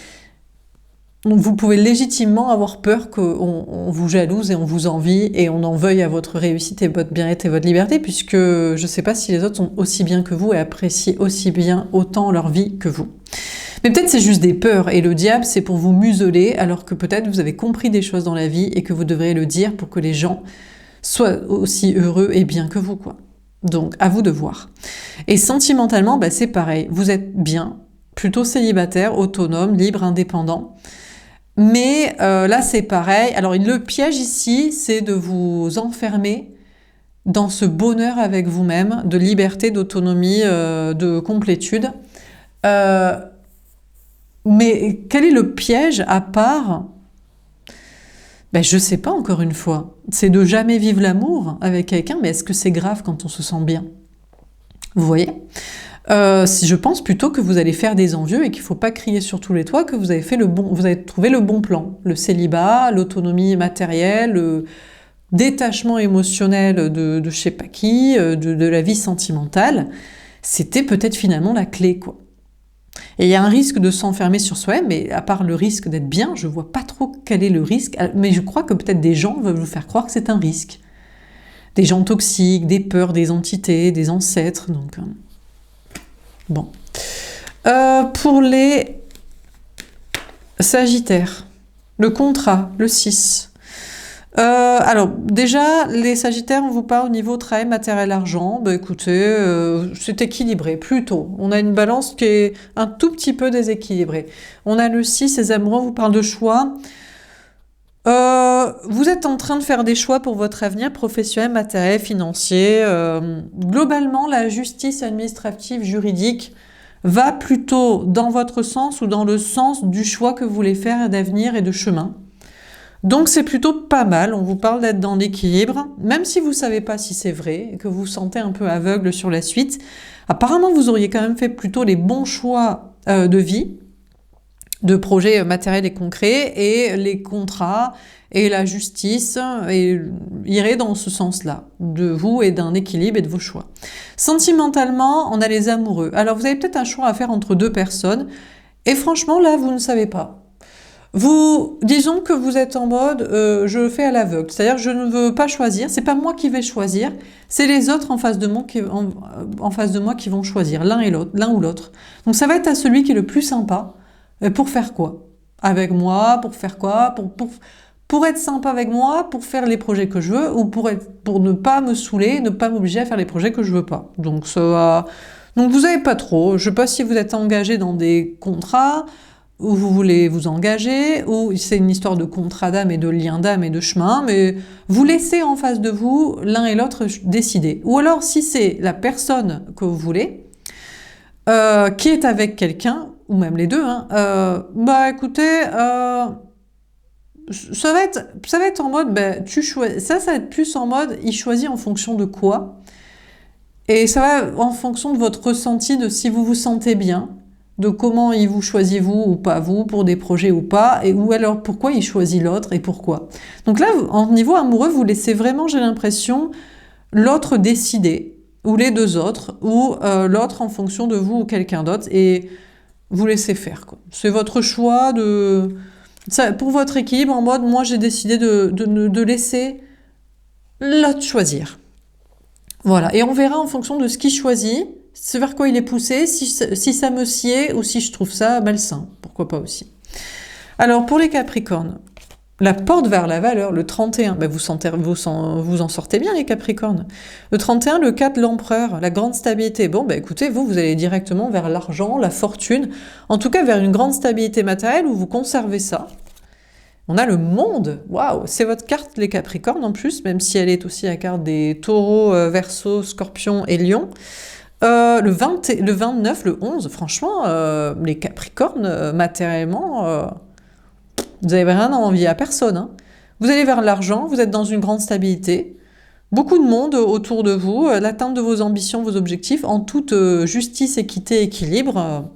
Vous pouvez légitimement avoir peur qu'on vous jalouse et on vous envie et on en veuille à votre réussite et votre bien-être et votre liberté, puisque je ne sais pas si les autres sont aussi bien que vous et apprécient aussi bien autant leur vie que vous. Mais peut-être c'est juste des peurs, et le diable c'est pour vous museler, alors que peut-être vous avez compris des choses dans la vie et que vous devriez le dire pour que les gens soient aussi heureux et bien que vous, quoi. Donc à vous de voir. Et sentimentalement, bah, c'est pareil, vous êtes bien, plutôt célibataire, autonome, libre, indépendant. Mais là c'est pareil, alors le piège ici c'est de vous enfermer dans ce bonheur avec vous-même, de liberté, d'autonomie, de complétude. Mais quel est le piège à part? Ben, je sais pas, encore une fois. C'est de jamais vivre l'amour avec quelqu'un, mais est-ce que c'est grave quand on se sent bien? Vous voyez? Je pense plutôt que vous allez faire des envieux et qu'il faut pas crier sur tous les toits, que vous avez trouvé le bon plan. Le célibat, l'autonomie matérielle, le détachement émotionnel de je sais pas qui, de la vie sentimentale. C'était peut-être finalement la clé, quoi. Et il y a un risque de s'enfermer sur soi-même, mais à part le risque d'être bien, je vois pas trop quel est le risque, mais je crois que peut-être des gens veulent vous faire croire que c'est un risque. Des gens toxiques, des peurs, des entités, des ancêtres, donc... Bon. Pour les Sagittaires, le contrat, le 6. Alors, déjà, les Sagittaires, on vous parle au niveau travail, matériel, argent. Bah, écoutez, c'est équilibré, plutôt. On a une balance qui est un tout petit peu déséquilibrée. On a le 6, les amoureux, on vous parle de choix. Vous êtes en train de faire des choix pour votre avenir professionnel, matériel, financier. Globalement, la justice administrative, juridique va plutôt dans votre sens ou dans le sens du choix que vous voulez faire d'avenir et de chemin. Donc c'est plutôt pas mal, on vous parle d'être dans l'équilibre, même si vous ne savez pas si c'est vrai, et que vous vous sentez un peu aveugle sur la suite. Apparemment, vous auriez quand même fait plutôt les bons choix de vie, de projets matériels et concrets, et les contrats et la justice iraient dans ce sens-là, de vous et d'un équilibre et de vos choix. Sentimentalement, on a les amoureux. Alors vous avez peut-être un choix à faire entre deux personnes, et franchement là, vous ne savez pas. Disons que vous êtes en mode je le fais à l'aveugle, c'est-à-dire je ne veux pas choisir, c'est pas moi qui vais choisir, c'est les autres en face de moi qui vont choisir, l'un ou l'autre. Donc ça va être à celui qui est le plus sympa, pour faire quoi? Avec moi, pour faire quoi? Pour être sympa avec moi, pour faire les projets que je veux, ou pour ne pas me saouler, ne pas m'obliger à faire les projets que je veux pas. Donc ça va... Donc vous n'avez pas trop, je ne sais pas si vous êtes engagé dans des contrats, où vous voulez vous engager, ou c'est une histoire de contrat d'âme et de lien d'âme et de chemin, mais vous laissez en face de vous l'un et l'autre décider. Ou alors si c'est la personne que vous voulez, qui est avec quelqu'un, ou même les deux, hein, bah écoutez, ça va être en mode, bah, tu choisis, ça va être plus en mode, il choisit en fonction de quoi, et ça va en fonction de votre ressenti, de si vous vous sentez bien, de comment il vous choisit vous ou pas vous, pour des projets ou pas, et ou alors pourquoi il choisit l'autre et pourquoi. Donc là, en niveau amoureux, vous laissez vraiment, j'ai l'impression, l'autre décider, ou les deux autres, ou l'autre en fonction de vous ou quelqu'un d'autre, et vous laissez faire, quoi. C'est votre choix de... Ça, pour votre équilibre, en mode, moi j'ai décidé de laisser l'autre choisir. Voilà, et on verra en fonction de ce qu'il choisit, c'est vers quoi il est poussé, si ça me sied ou si je trouve ça malsain, pourquoi pas aussi. Alors pour les Capricornes, la porte vers la valeur, le 31, ben vous en sortez bien les Capricornes. Le 31, le 4, l'empereur, la grande stabilité. Bon, ben écoutez, vous allez directement vers l'argent, la fortune, en tout cas vers une grande stabilité matérielle où vous conservez ça. On a le monde, waouh, c'est votre carte les Capricornes en plus, même si elle est aussi la carte des taureaux, Verseau, Scorpion et Lion. Le 29, le 11, franchement, les Capricornes, matériellement, vous n'avez rien à envier à personne, hein. Vous allez vers l'argent, vous êtes dans une grande stabilité, beaucoup de monde autour de vous, l'atteinte de vos ambitions, vos objectifs, en toute justice, équité, équilibre.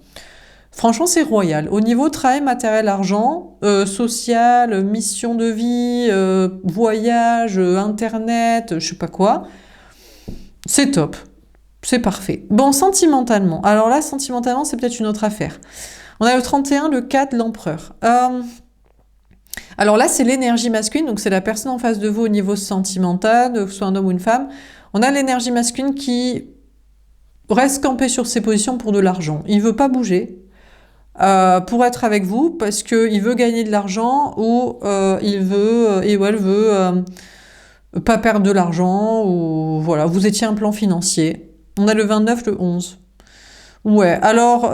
Franchement, c'est royal. Au niveau travail, matériel, argent, social, mission de vie, voyage, internet, je sais pas quoi, c'est top. C'est parfait. Bon, sentimentalement. Alors là, sentimentalement, c'est peut-être une autre affaire. On a le 31, le 4, l'empereur. Alors là, c'est l'énergie masculine, donc c'est la personne en face de vous au niveau sentimental, que ce soit un homme ou une femme. On a l'énergie masculine qui reste campée sur ses positions pour de l'argent. Il veut pas bouger pour être avec vous parce qu'il veut gagner de l'argent ou il veut et ou elle veut pas perdre de l'argent ou voilà, vous étiez un plan financier. On a le 29, le 11. Ouais, alors,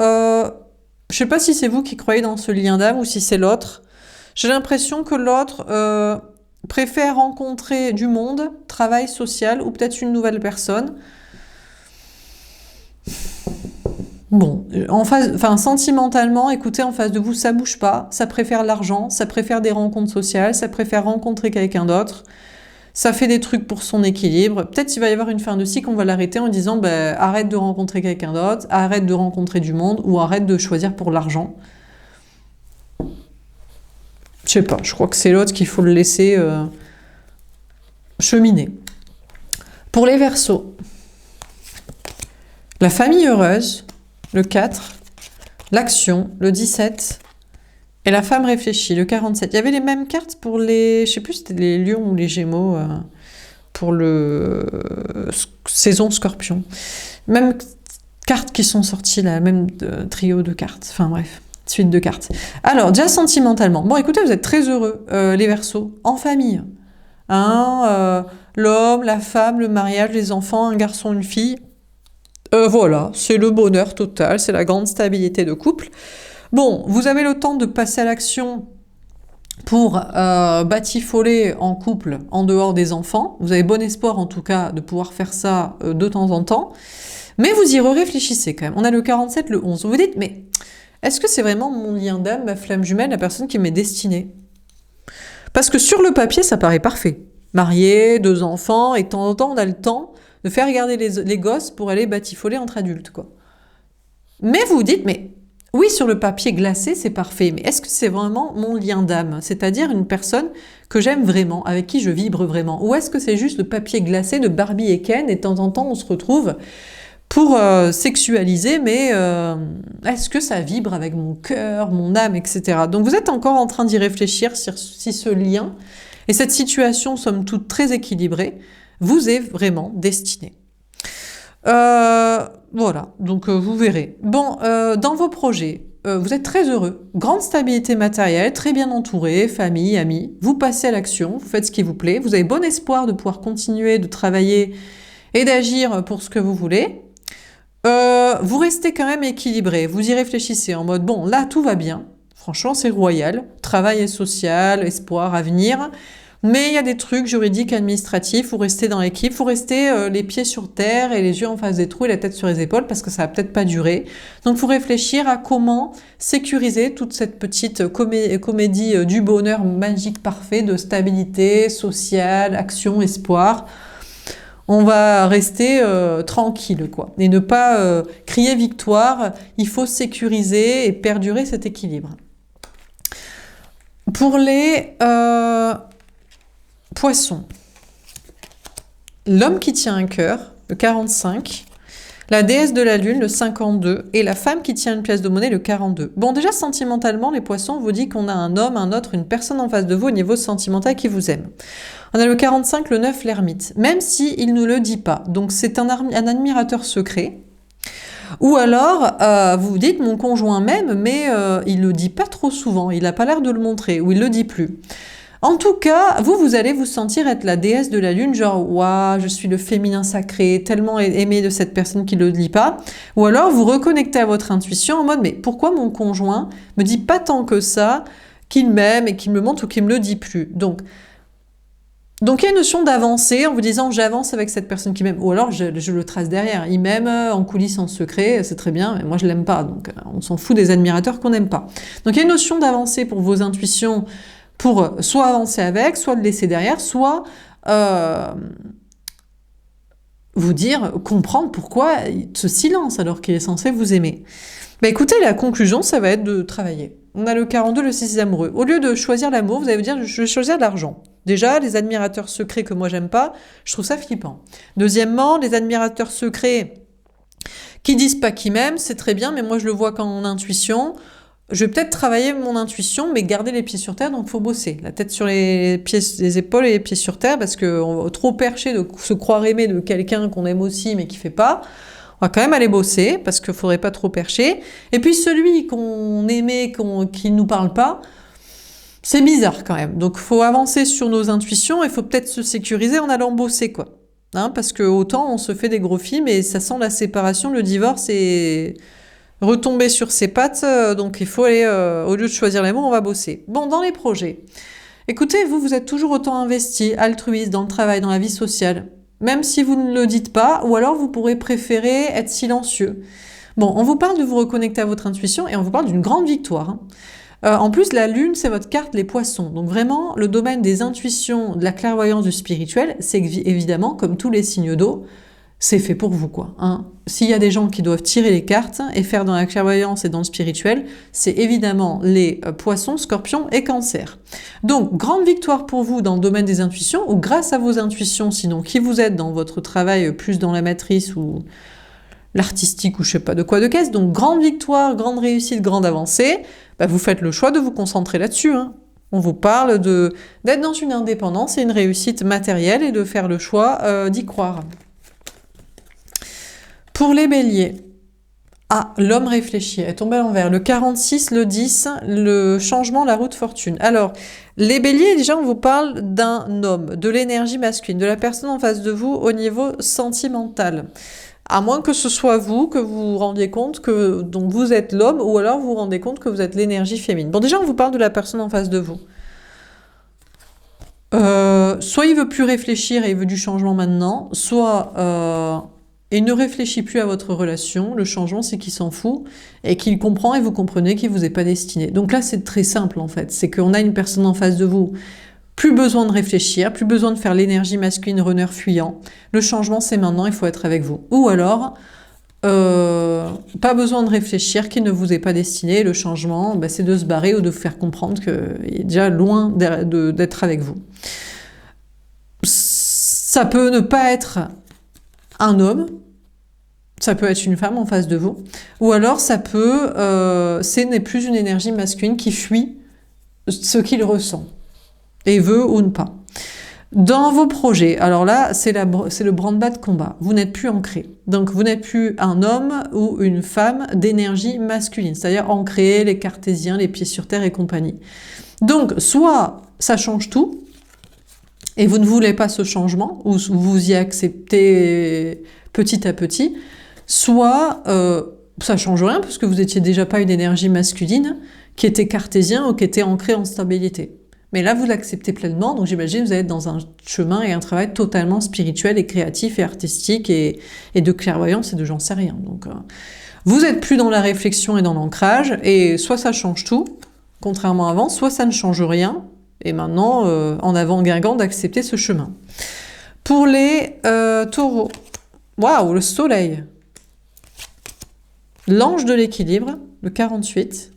je sais pas si c'est vous qui croyez dans ce lien d'âme ou si c'est l'autre. J'ai l'impression que l'autre préfère rencontrer du monde, travail social ou peut-être une nouvelle personne. Bon, sentimentalement, écoutez, en face de vous, ça bouge pas, ça préfère l'argent, ça préfère des rencontres sociales, ça préfère rencontrer quelqu'un d'autre. Ça fait des trucs pour son équilibre. Peut-être qu'il va y avoir une fin de cycle, on va l'arrêter en disant bah, arrête de rencontrer quelqu'un d'autre, arrête de rencontrer du monde ou arrête de choisir pour l'argent. Je sais pas, je crois que c'est l'autre qu'il faut le laisser cheminer. Pour les Verseaux, la famille heureuse, le 4, l'action, le 17, et la femme réfléchie, le 47. Il y avait les mêmes cartes pour les... Je sais plus si c'était les lions ou les gémeaux pour le saison scorpion. Même cartes qui sont sorties là, même trio de cartes. Enfin bref, suite de cartes. Alors, déjà sentimentalement. Bon, écoutez, vous êtes très heureux, les Verseaux, en famille. Hein, l'homme, la femme, le mariage, les enfants, un garçon, une fille. Voilà, c'est le bonheur total, c'est la grande stabilité de couple. Bon, vous avez le temps de passer à l'action pour batifoler en couple en dehors des enfants. Vous avez bon espoir en tout cas de pouvoir faire ça de temps en temps. Mais vous y réfléchissez quand même. On a le 47, le 11. Vous vous dites, mais est-ce que c'est vraiment mon lien d'âme, ma flamme jumelle, la personne qui m'est destinée? Parce que sur le papier, ça paraît parfait. Marié, 2 enfants, et de temps en temps, on a le temps de faire regarder les gosses pour aller batifoler entre adultes, quoi. Mais vous vous dites, mais... Oui, sur le papier glacé, c'est parfait, mais est-ce que c'est vraiment mon lien d'âme? C'est-à-dire une personne que j'aime vraiment, avec qui je vibre vraiment? Ou est-ce que c'est juste le papier glacé de Barbie et Ken, et de temps en temps on se retrouve pour sexualiser, mais est-ce que ça vibre avec mon cœur, mon âme, etc. Donc vous êtes encore en train d'y réfléchir si ce lien et cette situation, somme toute très équilibrée, vous est vraiment destiné. Voilà, donc vous verrez. Bon, dans vos projets, vous êtes très heureux. Grande stabilité matérielle, très bien entouré, famille, amis. Vous passez à l'action, vous faites ce qui vous plaît. Vous avez bon espoir de pouvoir continuer de travailler et d'agir pour ce que vous voulez. Vous restez quand même équilibré, vous y réfléchissez en mode, bon, là, tout va bien. Franchement, c'est royal. Travail et social, espoir, avenir. Mais il y a des trucs juridiques, administratifs, vous restez dans l'équipe, vous restez les pieds sur terre et les yeux en face des trous et la tête sur les épaules parce que ça va peut-être pas durer. Donc, il faut réfléchir à comment sécuriser toute cette petite comédie du bonheur magique parfait de stabilité sociale, action, espoir. On va rester tranquille, quoi. Et ne pas crier victoire. Il faut sécuriser et perdurer cet équilibre. Pour les Poissons. L'homme qui tient un cœur, le 45. La déesse de la lune, le 52. Et la femme qui tient une pièce de monnaie, le 42. Bon, déjà, sentimentalement, les poissons vous dit qu'on a un homme, un autre, une personne en face de vous au niveau sentimental qui vous aime. On a le 45, le 9, l'ermite. Même s'il ne le dit pas. Donc, c'est un admirateur secret. Ou alors, vous vous dites, mon conjoint m'aime, mais il le dit pas trop souvent. Il n'a pas l'air de le montrer, ou il le dit plus. En tout cas, vous allez vous sentir être la déesse de la lune, genre, waouh, je suis le féminin sacré, tellement aimé de cette personne qui ne le dit pas. Ou alors, vous reconnectez à votre intuition en mode, mais pourquoi mon conjoint me dit pas tant que ça, qu'il m'aime et qu'il me le montre ou qu'il me le dit plus? Donc, il y a une notion d'avancer en vous disant, j'avance avec cette personne qui m'aime. Ou alors, je le trace derrière. Il m'aime en coulisses, en secret, c'est très bien, mais moi, je l'aime pas. Donc, on s'en fout des admirateurs qu'on n'aime pas. Donc, il y a une notion d'avancer pour vos intuitions, pour soit avancer avec, soit le laisser derrière, soit vous dire, comprendre pourquoi ce silence alors qu'il est censé vous aimer. Bah écoutez, la conclusion, ça va être de travailler. On a le 42, le 6 amoureux. Au lieu de choisir l'amour, vous allez vous dire, je vais choisir l'argent. Déjà, les admirateurs secrets que moi j'aime pas, je trouve ça flippant. Deuxièmement, les admirateurs secrets qui disent pas qu'ils m'aiment, c'est très bien, mais moi je le vois qu'en intuition. Je vais peut-être travailler mon intuition, mais garder les pieds sur terre, donc il faut bosser. La tête sur les épaules et les pieds sur terre, parce qu'on va trop percher de se croire aimé de quelqu'un qu'on aime aussi, mais qui fait pas. On va quand même aller bosser, parce qu'il faudrait pas trop percher. Et puis celui qu'on aimait, qui nous parle pas, c'est bizarre quand même. Donc il faut avancer sur nos intuitions, il faut peut-être se sécuriser en allant bosser, quoi. Hein, parce que autant on se fait des gros films, et ça sent la séparation, le divorce et retomber sur ses pattes, donc il faut aller, au lieu de choisir l'amour, on va bosser. Bon, dans les projets, écoutez, vous êtes toujours autant investi, altruiste dans le travail, dans la vie sociale, même si vous ne le dites pas, ou alors vous pourrez préférer être silencieux. Bon, on vous parle de vous reconnecter à votre intuition, et on vous parle d'une grande victoire. Hein. En plus, la lune, c'est votre carte, les poissons. Donc vraiment, le domaine des intuitions, de la clairvoyance, du spirituel, c'est évidemment, comme tous les signes d'eau, c'est fait pour vous, quoi. Hein. S'il y a des gens qui doivent tirer les cartes et faire dans la clairvoyance et dans le spirituel, c'est évidemment les poissons, scorpions et cancers. Donc, grande victoire pour vous dans le domaine des intuitions, ou grâce à vos intuitions, sinon, qui vous êtes dans votre travail, plus dans la matrice ou l'artistique ou je sais pas de quoi de caisse. Donc, grande victoire, grande réussite, grande avancée. Bah, vous faites le choix de vous concentrer là-dessus, hein. On vous parle d'être dans une indépendance et une réussite matérielle et de faire le choix d'y croire. Pour les béliers, l'homme réfléchit, elle est tombée à l'envers. Le 46, le 10, le changement, la route fortune. Alors, les béliers, déjà, on vous parle d'un homme, de l'énergie masculine, de la personne en face de vous au niveau sentimental. À moins que ce soit vous, que vous vous rendiez compte que donc vous êtes l'homme, ou alors vous vous rendez compte que vous êtes l'énergie féminine. Bon, déjà, on vous parle de la personne en face de vous. Soit il veut plus réfléchir et il veut du changement maintenant, soit il ne réfléchit plus à votre relation. Le changement, c'est qu'il s'en fout et qu'il comprend et vous comprenez qu'il vous est pas destiné. Donc là, c'est très simple en fait. C'est qu'on a une personne en face de vous. Plus besoin de réfléchir, plus besoin de faire l'énergie masculine runner fuyant. Le changement, c'est maintenant, il faut être avec vous. Ou alors, pas besoin de réfléchir, qu'il ne vous est pas destiné. Le changement, c'est de se barrer ou de vous faire comprendre qu'il est déjà loin d'être avec vous. Ça peut ne pas être un homme, ça peut être une femme en face de vous, ou alors ça peut, ce n'est plus une énergie masculine qui fuit ce qu'il ressent, et veut ou ne pas. Dans vos projets, alors là, c'est le branle-bas de combat, vous n'êtes plus ancré. Donc vous n'êtes plus un homme ou une femme d'énergie masculine, c'est-à-dire ancré, les cartésiens, les pieds sur terre et compagnie. Donc, soit ça change tout, et vous ne voulez pas ce changement, ou vous y acceptez petit à petit, soit ça change rien parce que vous étiez déjà pas une énergie masculine qui était cartésien ou qui était ancrée en stabilité. Mais là, vous l'acceptez pleinement, donc j'imagine que vous êtes dans un chemin et un travail totalement spirituel et créatif et artistique et de clairvoyance et de j'en sais rien. Donc, vous êtes plus dans la réflexion et dans l'ancrage, et soit ça change tout, contrairement à avant, soit ça ne change rien, et maintenant, en avant Guingamp d'accepter ce chemin. Pour les taureaux, waouh, le soleil, l'ange de l'équilibre, le 48,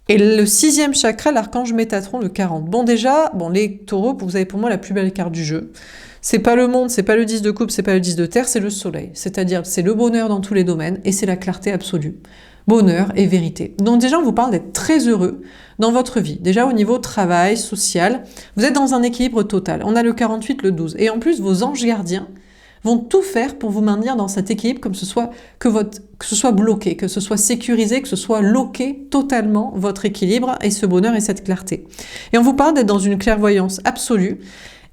et le 6e chakra, l'archange Métatron, le 40. Bon déjà, les taureaux, vous avez pour moi la plus belle carte du jeu. C'est pas le monde, c'est pas le 10 de coupe, c'est pas le 10 de terre, c'est le soleil. C'est-à-dire, c'est le bonheur dans tous les domaines, et c'est la clarté absolue. Bonheur et vérité. Donc déjà, on vous parle d'être très heureux dans votre vie. Déjà au niveau travail, social, vous êtes dans un équilibre total. On a le 48, le 12. Et en plus, vos anges gardiens vont tout faire pour vous maintenir dans cet équilibre, comme que ce soit bloqué, que ce soit sécurisé, que ce soit loqué totalement votre équilibre et ce bonheur et cette clarté. Et on vous parle d'être dans une clairvoyance absolue.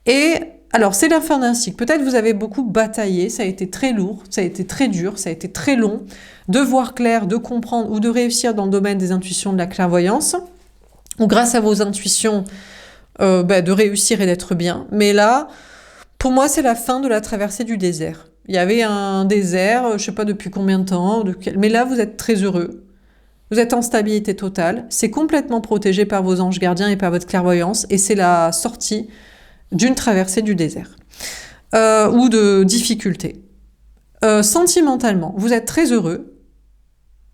Et alors, c'est la fin d'un cycle. Peut-être vous avez beaucoup bataillé, ça a été très lourd, ça a été très dur, ça a été très long, de voir clair, de comprendre ou de réussir dans le domaine des intuitions de la clairvoyance, ou grâce à vos intuitions, de réussir et d'être bien. Mais là, pour moi, c'est la fin de la traversée du désert. Il y avait un désert, je ne sais pas depuis combien de temps, mais là, vous êtes très heureux. Vous êtes en stabilité totale. C'est complètement protégé par vos anges gardiens et par votre clairvoyance. Et c'est la sortie d'une traversée du désert. Ou de difficultés. Sentimentalement, vous êtes très heureux.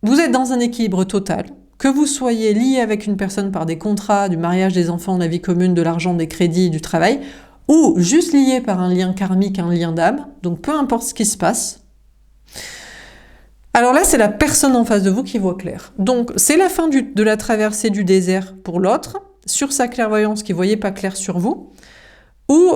Vous êtes dans un équilibre total. Que vous soyez lié avec une personne par des contrats, du mariage, des enfants, de la vie commune, de l'argent, des crédits, du travail, ou juste lié par un lien karmique, un lien d'âme, donc peu importe ce qui se passe. Alors là, c'est la personne en face de vous qui voit clair. Donc c'est la fin de la traversée du désert pour l'autre, sur sa clairvoyance qui ne voyait pas clair sur vous, ou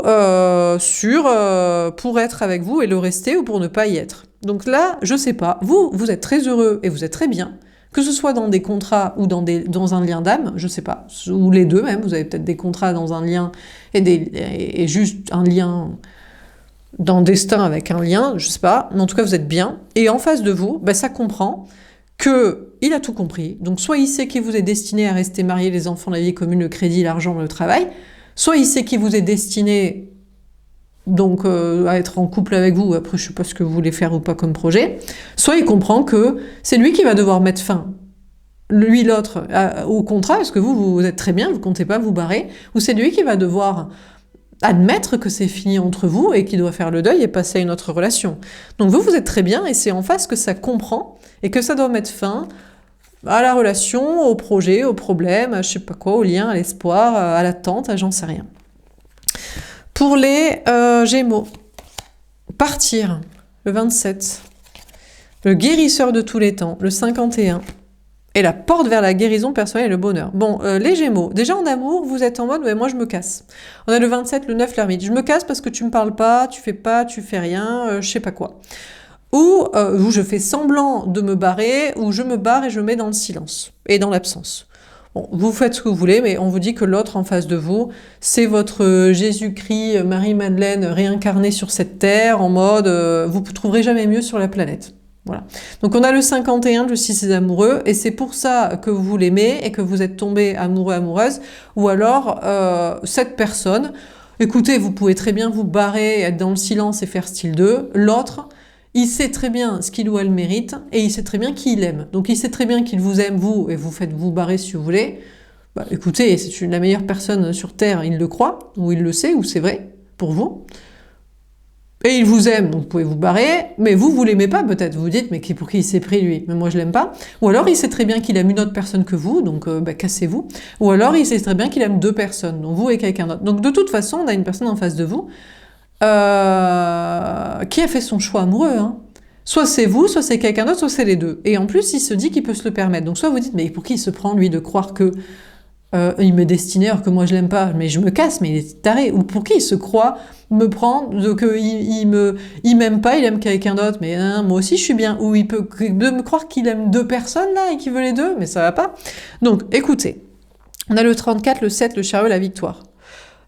pour être avec vous et le rester, ou pour ne pas y être. Donc là, je sais pas, vous êtes très heureux et vous êtes très bien, que ce soit dans des contrats ou dans un lien d'âme, je sais pas, ou les deux même, vous avez peut-être des contrats dans un lien et juste un lien dans destin avec un lien, je sais pas, mais en tout cas vous êtes bien, et en face de vous, ça comprend qu'il a tout compris, donc soit il sait qu'il vous est destiné à rester marié, les enfants, la vie commune, le crédit, l'argent, le travail, soit il sait qu'il vous est destiné donc à être en couple avec vous, après je sais pas ce que vous voulez faire ou pas comme projet, soit il comprend que c'est lui qui va devoir mettre fin, lui l'autre, au contrat, parce que vous êtes très bien, vous comptez pas vous barrer, ou c'est lui qui va devoir admettre que c'est fini entre vous et qui doit faire le deuil et passer à une autre relation. Donc vous êtes très bien et c'est en face que ça comprend et que ça doit mettre fin à la relation, au projet, au problème, à je sais pas quoi, au lien, à l'espoir, à l'attente, à j'en sais rien. Pour les Gémeaux, partir, le 27, le guérisseur de tous les temps, le 51, et la porte vers la guérison personnelle et le bonheur. Bon, les Gémeaux, déjà en amour, vous êtes en mode, moi je me casse. On a le 27, le 9, l'ermite. Je me casse parce que tu me parles pas, tu fais rien, je sais pas quoi. Ou je fais semblant de me barrer, ou je me barre et je mets dans le silence, et dans l'absence. Bon, vous faites ce que vous voulez, mais on vous dit que l'autre en face de vous, c'est votre Jésus-Christ, Marie-Madeleine réincarnée sur cette terre, en mode, vous ne trouverez jamais mieux sur la planète. Voilà. Donc on a le 51, le 6 des amoureux, et c'est pour ça que vous l'aimez et que vous êtes tombé amoureux, amoureuse, ou alors cette personne, écoutez, vous pouvez très bien vous barrer, être dans le silence et faire style 2, l'autre, il sait très bien ce qu'il ou elle mérite, et il sait très bien qui il aime. Donc il sait très bien qu'il vous aime, vous, et vous faites vous barrer si vous voulez. Écoutez, c'est la meilleure personne sur Terre, il le croit, ou il le sait, ou c'est vrai, pour vous. Et il vous aime, donc vous pouvez vous barrer, mais vous l'aimez pas peut-être. Vous vous dites, mais pour qui il s'est pris lui? Mais moi je l'aime pas. Ou alors il sait très bien qu'il aime une autre personne que vous, donc cassez-vous. Ou alors il sait très bien qu'il aime deux personnes, donc vous et quelqu'un d'autre. Donc de toute façon, on a une personne en face de vous qui a fait son choix amoureux. Hein. Soit c'est vous, soit c'est quelqu'un d'autre, soit c'est les deux. Et en plus, il se dit qu'il peut se le permettre. Donc soit vous dites, mais pour qui il se prend lui de croire que il m'est destiné alors que moi je l'aime pas, mais je me casse, mais il est taré. Ou pour qui il se croit me prendre, il m'aime pas, il aime quelqu'un d'autre, mais moi aussi je suis bien. Ou il peut me croire qu'il aime deux personnes là et qu'il veut les deux, mais ça va pas. Donc écoutez, on a le 34, le 7, le chariot, la victoire.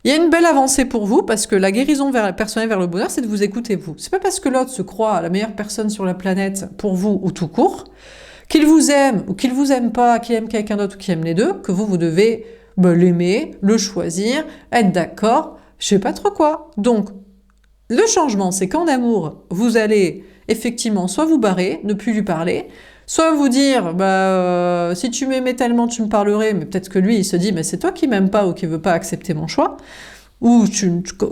Il y a une belle avancée pour vous parce que la guérison personnelle vers le bonheur, c'est de vous écouter vous. C'est pas parce que l'autre se croit la meilleure personne sur la planète pour vous ou tout court, qu'il vous aime ou qu'il vous aime pas, qu'il aime quelqu'un d'autre ou qu'il aime les deux, que vous devez l'aimer, le choisir, être d'accord, je sais pas trop quoi. Donc, le changement, c'est qu'en amour, vous allez effectivement soit vous barrer, ne plus lui parler, soit vous dire, si tu m'aimais tellement, tu me parlerais, mais peut-être que lui, il se dit, mais c'est toi qui m'aimes pas ou qui veut pas accepter mon choix, ou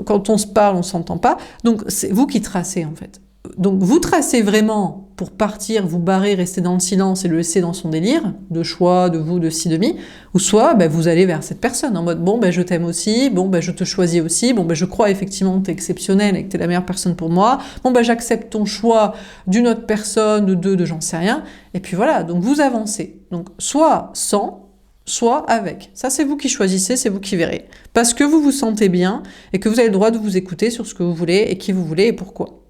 quand on se parle, on s'entend pas. Donc, c'est vous qui tracez, en fait. Donc, vous tracez vraiment pour partir, vous barrer, rester dans le silence et le laisser dans son délire, de choix, de vous, de ci, de mi, ou soit vous allez vers cette personne en mode, je t'aime aussi, je te choisis aussi, je crois effectivement que t'es exceptionnel et que t'es la meilleure personne pour moi, j'accepte ton choix d'une autre personne, de deux, de j'en sais rien, et puis voilà, donc vous avancez. Donc, soit sans, soit avec. Ça, c'est vous qui choisissez, c'est vous qui verrez. Parce que vous vous sentez bien et que vous avez le droit de vous écouter sur ce que vous voulez et qui vous voulez et pourquoi.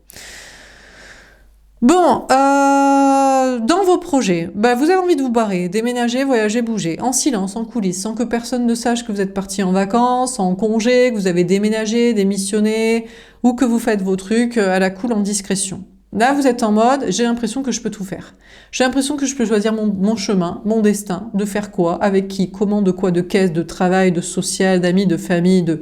Bon, dans vos projets, vous avez envie de vous barrer, déménager, voyager, bouger, en silence, en coulisses, sans que personne ne sache que vous êtes parti en vacances, en congé, que vous avez déménagé, démissionné, ou que vous faites vos trucs à la cool en discrétion. Là, vous êtes en mode, j'ai l'impression que je peux tout faire. J'ai l'impression que je peux choisir mon chemin, mon destin, de faire quoi, avec qui, comment, de quoi, de qu'est-ce, de travail, de social, d'amis, de famille, de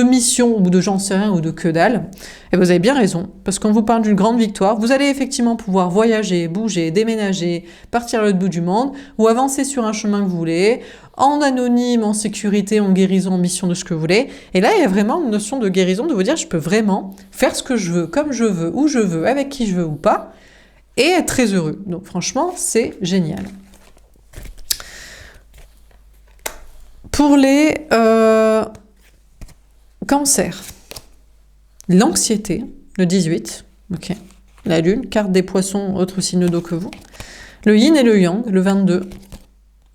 mission, ou de j'en sais rien, ou de que dalle. Et vous avez bien raison, parce qu'on vous parle d'une grande victoire. Vous allez effectivement pouvoir voyager, bouger, déménager, partir à l'autre bout du monde, ou avancer sur un chemin que vous voulez, en anonyme, en sécurité, en guérison, en mission de ce que vous voulez. Et là, il y a vraiment une notion de guérison, de vous dire, je peux vraiment faire ce que je veux, comme je veux, où je veux, avec qui je veux ou pas, et être très heureux. Donc franchement, c'est génial. Pour les cancers, l'anxiété, le 18, ok. La lune, carte des poissons, autre signe d'eau que vous. Le yin et le yang, le 22.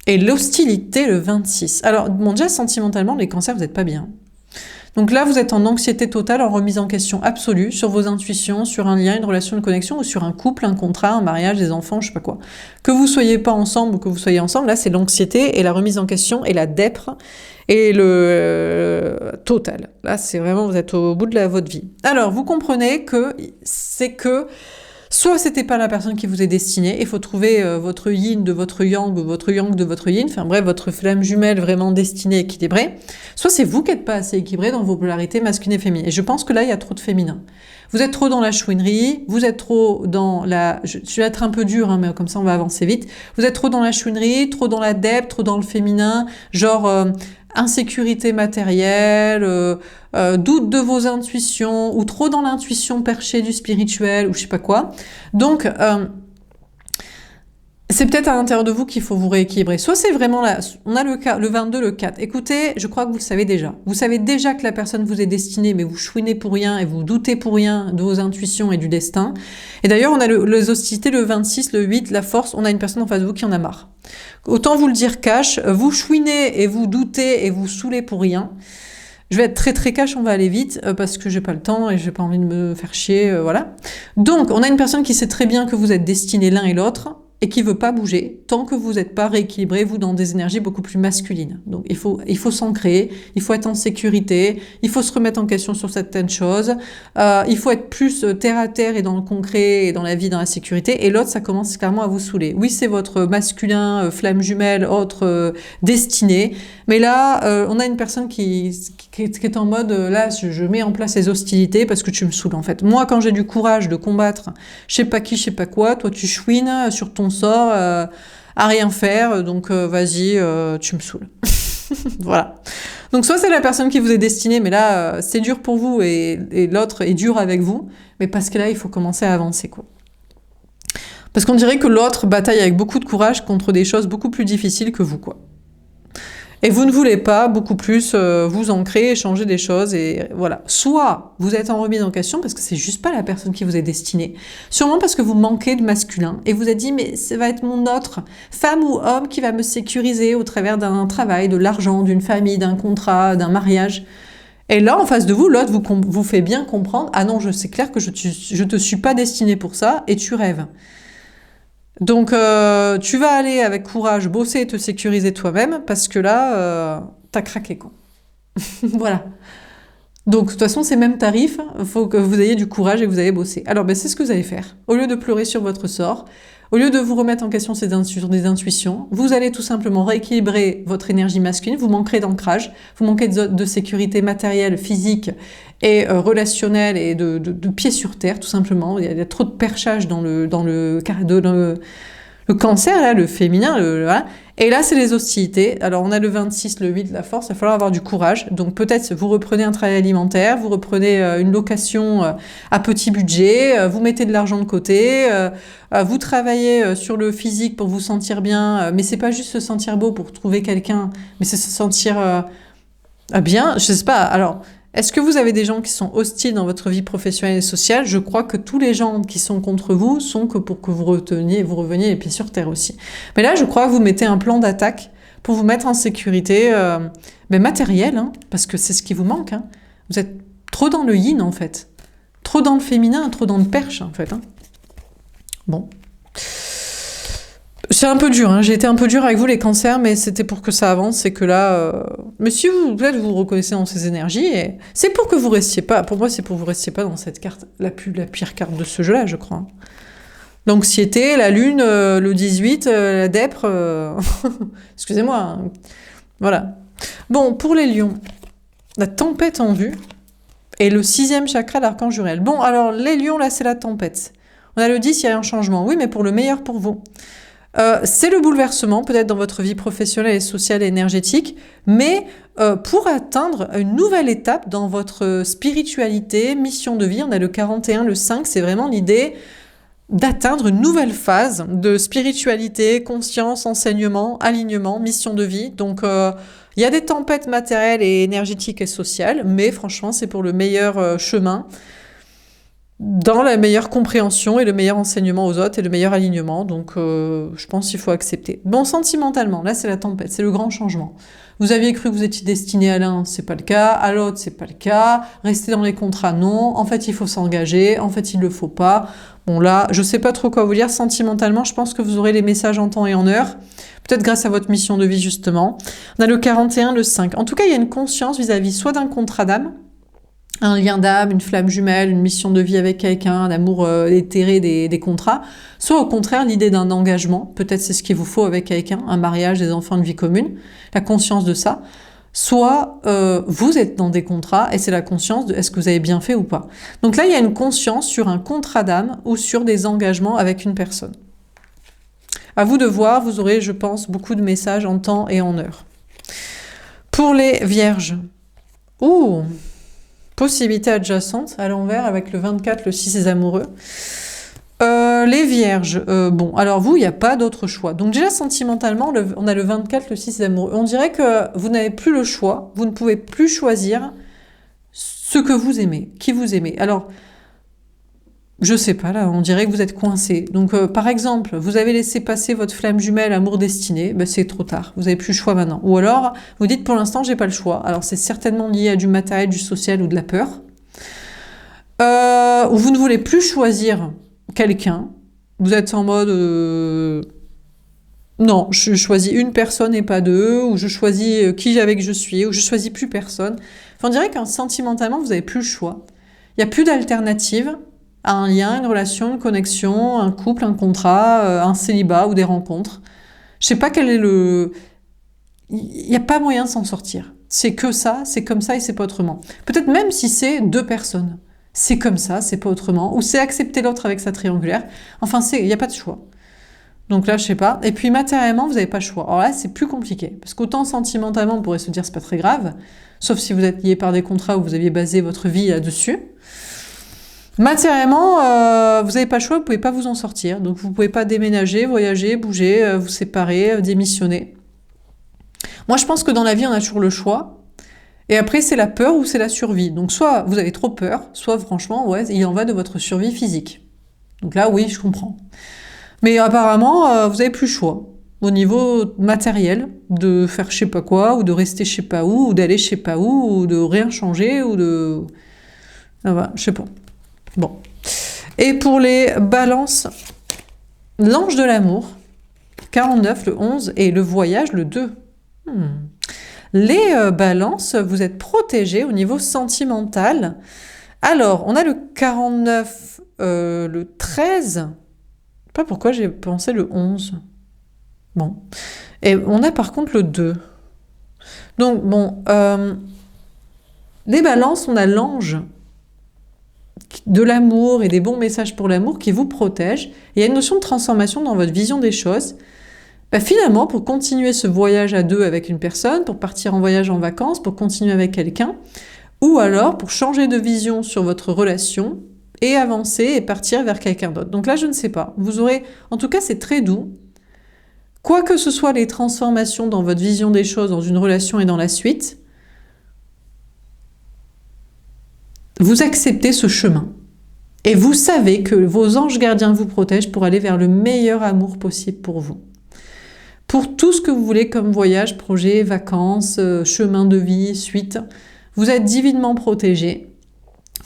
Et l'hostilité, le 26. Alors, déjà, sentimentalement, les cancers, vous n'êtes pas bien. Donc là, vous êtes en anxiété totale, en remise en question absolue sur vos intuitions, sur un lien, une relation, une connexion, ou sur un couple, un contrat, un mariage, des enfants, je sais pas quoi. Que vous soyez pas ensemble ou que vous soyez ensemble, là, c'est l'anxiété et la remise en question et la dèpre et le total. Là, c'est vraiment, vous êtes au bout de votre vie. Alors, vous comprenez que c'est que soit c'était pas la personne qui vous est destinée, il faut trouver votre yin de votre yang ou votre yang de votre yin, enfin bref, votre flamme jumelle vraiment destinée, équilibrée, soit c'est vous qui n'êtes pas assez équilibré dans vos polarités masculines et féminines. Et je pense que là, il y a trop de féminin. Vous êtes trop dans la chouinerie, vous êtes trop dans la... Je vais être un peu dure, hein, mais comme ça on va avancer vite. Vous êtes trop dans la chouinerie, trop dans la dèpre, trop dans le féminin, genre... insécurité matérielle, doute de vos intuitions, ou trop dans l'intuition perchée du spirituel, ou je sais pas quoi. Donc, c'est peut-être à l'intérieur de vous qu'il faut vous rééquilibrer. Soit c'est vraiment là, on a le 22, le 4. Écoutez, je crois que vous le savez déjà. Vous savez déjà que la personne vous est destinée, mais vous chouinez pour rien et vous doutez pour rien de vos intuitions et du destin. Et d'ailleurs, on a les hostilités, le 26, le 8, la force, on a une personne en face de vous qui en a marre. Autant vous le dire cash, vous chouinez et vous doutez et vous saoulez pour rien. Je vais être très très cash, on va aller vite parce que j'ai pas le temps et j'ai pas envie de me faire chier, voilà. Donc, on a une personne qui sait très bien que vous êtes destinés l'un et l'autre et qui veut pas bouger tant que vous n'êtes pas rééquilibré, vous, dans des énergies beaucoup plus masculines. Donc, il faut s'ancrer, il faut être en sécurité, il faut se remettre en question sur certaines choses, il faut être plus terre à terre et dans le concret et dans la vie, dans la sécurité, et l'autre, ça commence clairement à vous saouler. Oui, c'est votre masculin, flamme jumelle, autre destinée, mais là, on a une personne qui est en mode, là, je mets en place les hostilités parce que tu me saoules, en fait. Moi, quand j'ai du courage de combattre, je sais pas qui, je sais pas quoi, toi, tu chouines sur ton sort à rien faire, donc vas-y, tu me saoules. Voilà. Donc soit c'est la personne qui vous est destinée, mais là, c'est dur pour vous et l'autre est dur avec vous, mais parce que là, il faut commencer à avancer, quoi. Parce qu'on dirait que l'autre bataille avec beaucoup de courage contre des choses beaucoup plus difficiles que vous, quoi. Et vous ne voulez pas beaucoup plus vous ancrer et changer des choses, et voilà. Soit vous êtes en remise en question parce que c'est juste pas la personne qui vous est destinée. Sûrement parce que vous manquez de masculin et vous avez dit mais ça va être mon autre femme ou homme qui va me sécuriser au travers d'un travail, de l'argent, d'une famille, d'un contrat, d'un mariage. Et là, en face de vous, l'autre vous fait bien comprendre, ah non, c'est clair que je te suis pas destiné pour ça et tu rêves. Donc, tu vas aller avec courage bosser et te sécuriser toi-même parce que là, t'as craqué, quoi. Voilà. Donc, de toute façon, ces mêmes tarifs, il faut que vous ayez du courage et que vous ayez bossé. Alors, ben, c'est ce que vous allez faire. Au lieu de pleurer sur votre sort, au lieu de vous remettre en question sur des intuitions, vous allez tout simplement rééquilibrer votre énergie masculine, vous manquerez d'ancrage, vous manquez de sécurité matérielle, physique et relationnelle et de pied sur terre, tout simplement. Il y a trop de perchage dans le cancer, là, le féminin, voilà. Et là, c'est les hostilités. Alors, on a le 26, le 8, la force. Il va falloir avoir du courage. Donc, peut-être, vous reprenez un travail alimentaire, vous reprenez une location à petit budget, vous mettez de l'argent de côté, vous travaillez sur le physique pour vous sentir bien. Mais c'est pas juste se sentir beau pour trouver quelqu'un, mais c'est se sentir bien. Je sais pas. Alors, est-ce que vous avez des gens qui sont hostiles dans votre vie professionnelle et sociale? Je crois que tous les gens qui sont contre vous sont que pour que vous reveniez les pieds sur terre aussi. Mais là, je crois que vous mettez un plan d'attaque pour vous mettre en sécurité matérielle, hein, parce que c'est ce qui vous manque. Hein. Vous êtes trop dans le yin, en fait. Trop dans le féminin, trop dans le perche, en fait. Hein. Bon. C'est un peu dur, hein. J'ai été un peu dur avec vous les cancers, mais c'était pour que ça avance, c'est que là... Mais si peut-être vous reconnaissez dans ces énergies, et c'est pour que vous restiez pas, pour moi c'est pour que vous restiez pas dans cette carte, la pire carte de ce jeu-là, je crois. L'anxiété, la lune, le 18, la dèpre... Excusez-moi. Hein. Voilà. Bon, pour les lions, la tempête en vue, et le 6e chakra, l'archange Uriel. Bon, alors les lions, là c'est la tempête. On a le 10, il y a un changement. Oui, mais pour le meilleur pour vous. C'est le bouleversement, peut-être dans votre vie professionnelle et sociale et énergétique, mais pour atteindre une nouvelle étape dans votre spiritualité, mission de vie, on a le 41, le 5, c'est vraiment l'idée d'atteindre une nouvelle phase de spiritualité, conscience, enseignement, alignement, mission de vie. Donc, il y a des tempêtes matérielles et énergétiques et sociales, mais franchement, c'est pour le meilleur chemin, dans la meilleure compréhension et le meilleur enseignement aux autres et le meilleur alignement. Donc, je pense qu'il faut accepter. Bon, sentimentalement, là, c'est la tempête, c'est le grand changement. Vous aviez cru que vous étiez destiné à l'un, c'est pas le cas. À l'autre, c'est pas le cas. Rester dans les contrats, non. En fait, il faut s'engager. En fait, il le faut pas. Bon, là, je sais pas trop quoi vous dire. Sentimentalement, je pense que vous aurez les messages en temps et en heure. Peut-être grâce à votre mission de vie, justement. On a le 41, le 5. En tout cas, il y a une conscience vis-à-vis soit d'un contrat d'âme, un lien d'âme, une flamme jumelle, une mission de vie avec quelqu'un, un amour éthéré des contrats, soit au contraire l'idée d'un engagement, peut-être c'est ce qu'il vous faut avec quelqu'un, un mariage, des enfants, une vie commune, la conscience de ça, soit vous êtes dans des contrats et c'est la conscience de est-ce que vous avez bien fait ou pas. Donc là, il y a une conscience sur un contrat d'âme ou sur des engagements avec une personne. À vous de voir, vous aurez, je pense, beaucoup de messages en temps et en heure. Pour les vierges, possibilité adjacente à l'envers avec le 24, le 6 des amoureux. Les vierges, bon, alors vous, il n'y a pas d'autre choix. Donc déjà, sentimentalement, on a le 24, le 6 des amoureux. On dirait que vous n'avez plus le choix, vous ne pouvez plus choisir ce que vous aimez, qui vous aimez. Alors, je sais pas, là, on dirait que vous êtes coincé. Donc, par exemple, vous avez laissé passer votre flamme jumelle amour destiné, ben, c'est trop tard, vous n'avez plus le choix maintenant. Ou alors, vous dites pour l'instant, j'ai pas le choix. Alors, c'est certainement lié à du matériel, du social ou de la peur. Ou vous ne voulez plus choisir quelqu'un. Vous êtes en mode... non, je choisis une personne et pas deux, ou je choisis qui avec je suis, ou je choisis plus personne. Enfin, on dirait qu'un sentimentalement, vous n'avez plus le choix. Il n'y a plus d'alternative à un lien, une relation, une connexion, un couple, un contrat, un célibat ou des rencontres. Je sais pas quel est le... Il n'y a pas moyen de s'en sortir. C'est que ça, c'est comme ça et c'est pas autrement. Peut-être même si c'est deux personnes. C'est comme ça, c'est pas autrement. Ou c'est accepter l'autre avec sa triangulaire. Enfin, il n'y a pas de choix. Donc là, je sais pas. Et puis matériellement, vous n'avez pas le choix. Alors là, c'est plus compliqué. Parce qu'autant sentimentalement, on pourrait se dire c'est pas très grave. Sauf si vous êtes lié par des contrats où vous aviez basé votre vie là-dessus. Matériellement, vous n'avez pas le choix, vous ne pouvez pas vous en sortir. Donc vous ne pouvez pas déménager, voyager, bouger, vous séparer, démissionner. Moi, je pense que dans la vie, on a toujours le choix. Et après, c'est la peur ou c'est la survie. Donc soit vous avez trop peur, soit franchement, ouais, il en va de votre survie physique. Donc là, oui, je comprends. Mais apparemment, vous n'avez plus le choix. Au niveau matériel, de faire je sais pas quoi, ou de rester je sais pas où, ou d'aller je sais pas où, ou de rien changer, ou de... Ah bah, je sais pas. Bon. Et pour les balances, l'ange de l'amour, 49, le 11, et le voyage, le 2. Les balances, vous êtes protégés au niveau sentimental. Alors, on a le 49, le 13. Je sais pas pourquoi j'ai pensé le 11. Bon. Et on a par contre le 2. Donc, bon, les balances, on a l'ange de l'amour et des bons messages pour l'amour qui vous protège. Il y a une notion de transformation dans votre vision des choses. Finalement, pour continuer ce voyage à deux avec une personne, pour partir en voyage en vacances, pour continuer avec quelqu'un, ou alors pour changer de vision sur votre relation et avancer et partir vers quelqu'un d'autre. Donc là, je ne sais pas. Vous aurez, en tout cas, c'est très doux. Quoi que ce soit les transformations dans votre vision des choses, dans une relation et dans la suite, vous acceptez ce chemin. Et vous savez que vos anges gardiens vous protègent pour aller vers le meilleur amour possible pour vous. Pour tout ce que vous voulez comme voyage, projet, vacances, chemin de vie, suite, vous êtes divinement protégés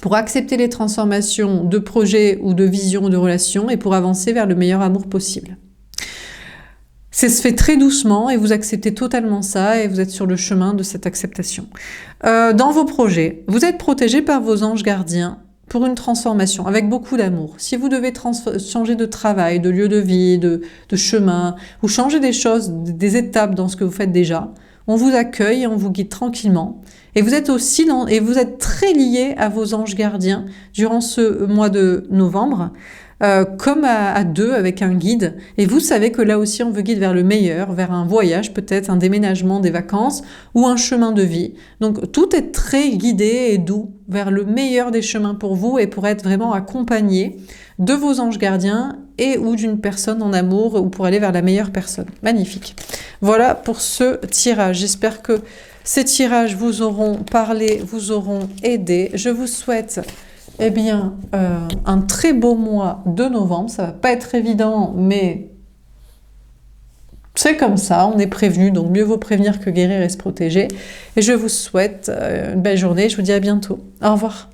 pour accepter les transformations de projet ou de vision ou de relation et pour avancer vers le meilleur amour possible. Ça se fait très doucement et vous acceptez totalement ça et vous êtes sur le chemin de cette acceptation. Dans vos projets, vous êtes protégés par vos anges gardiens pour une transformation, avec beaucoup d'amour. Si vous devez changer de travail, de lieu de vie, de chemin, ou changer des choses, des étapes dans ce que vous faites déjà, on vous accueille et on vous guide tranquillement. Et vous êtes aussi vous êtes très liés à vos anges gardiens durant ce mois de novembre, comme à deux avec un guide. Et vous savez que là aussi on vous guide vers le meilleur, vers un voyage, peut-être un déménagement, des vacances ou un chemin de vie. Donc tout est très guidé et doux vers le meilleur des chemins pour vous et pour être vraiment accompagné de vos anges gardiens et ou d'une personne en amour ou pour aller vers la meilleure personne. Magnifique. Voilà pour ce tirage. J'espère que ces tirages vous auront parlé, vous auront aidé. Je vous souhaite un très beau mois de novembre. Ça va pas être évident, mais c'est comme ça, on est prévenu, donc mieux vaut prévenir que guérir et se protéger. Et je vous souhaite une belle journée, je vous dis à bientôt. Au revoir.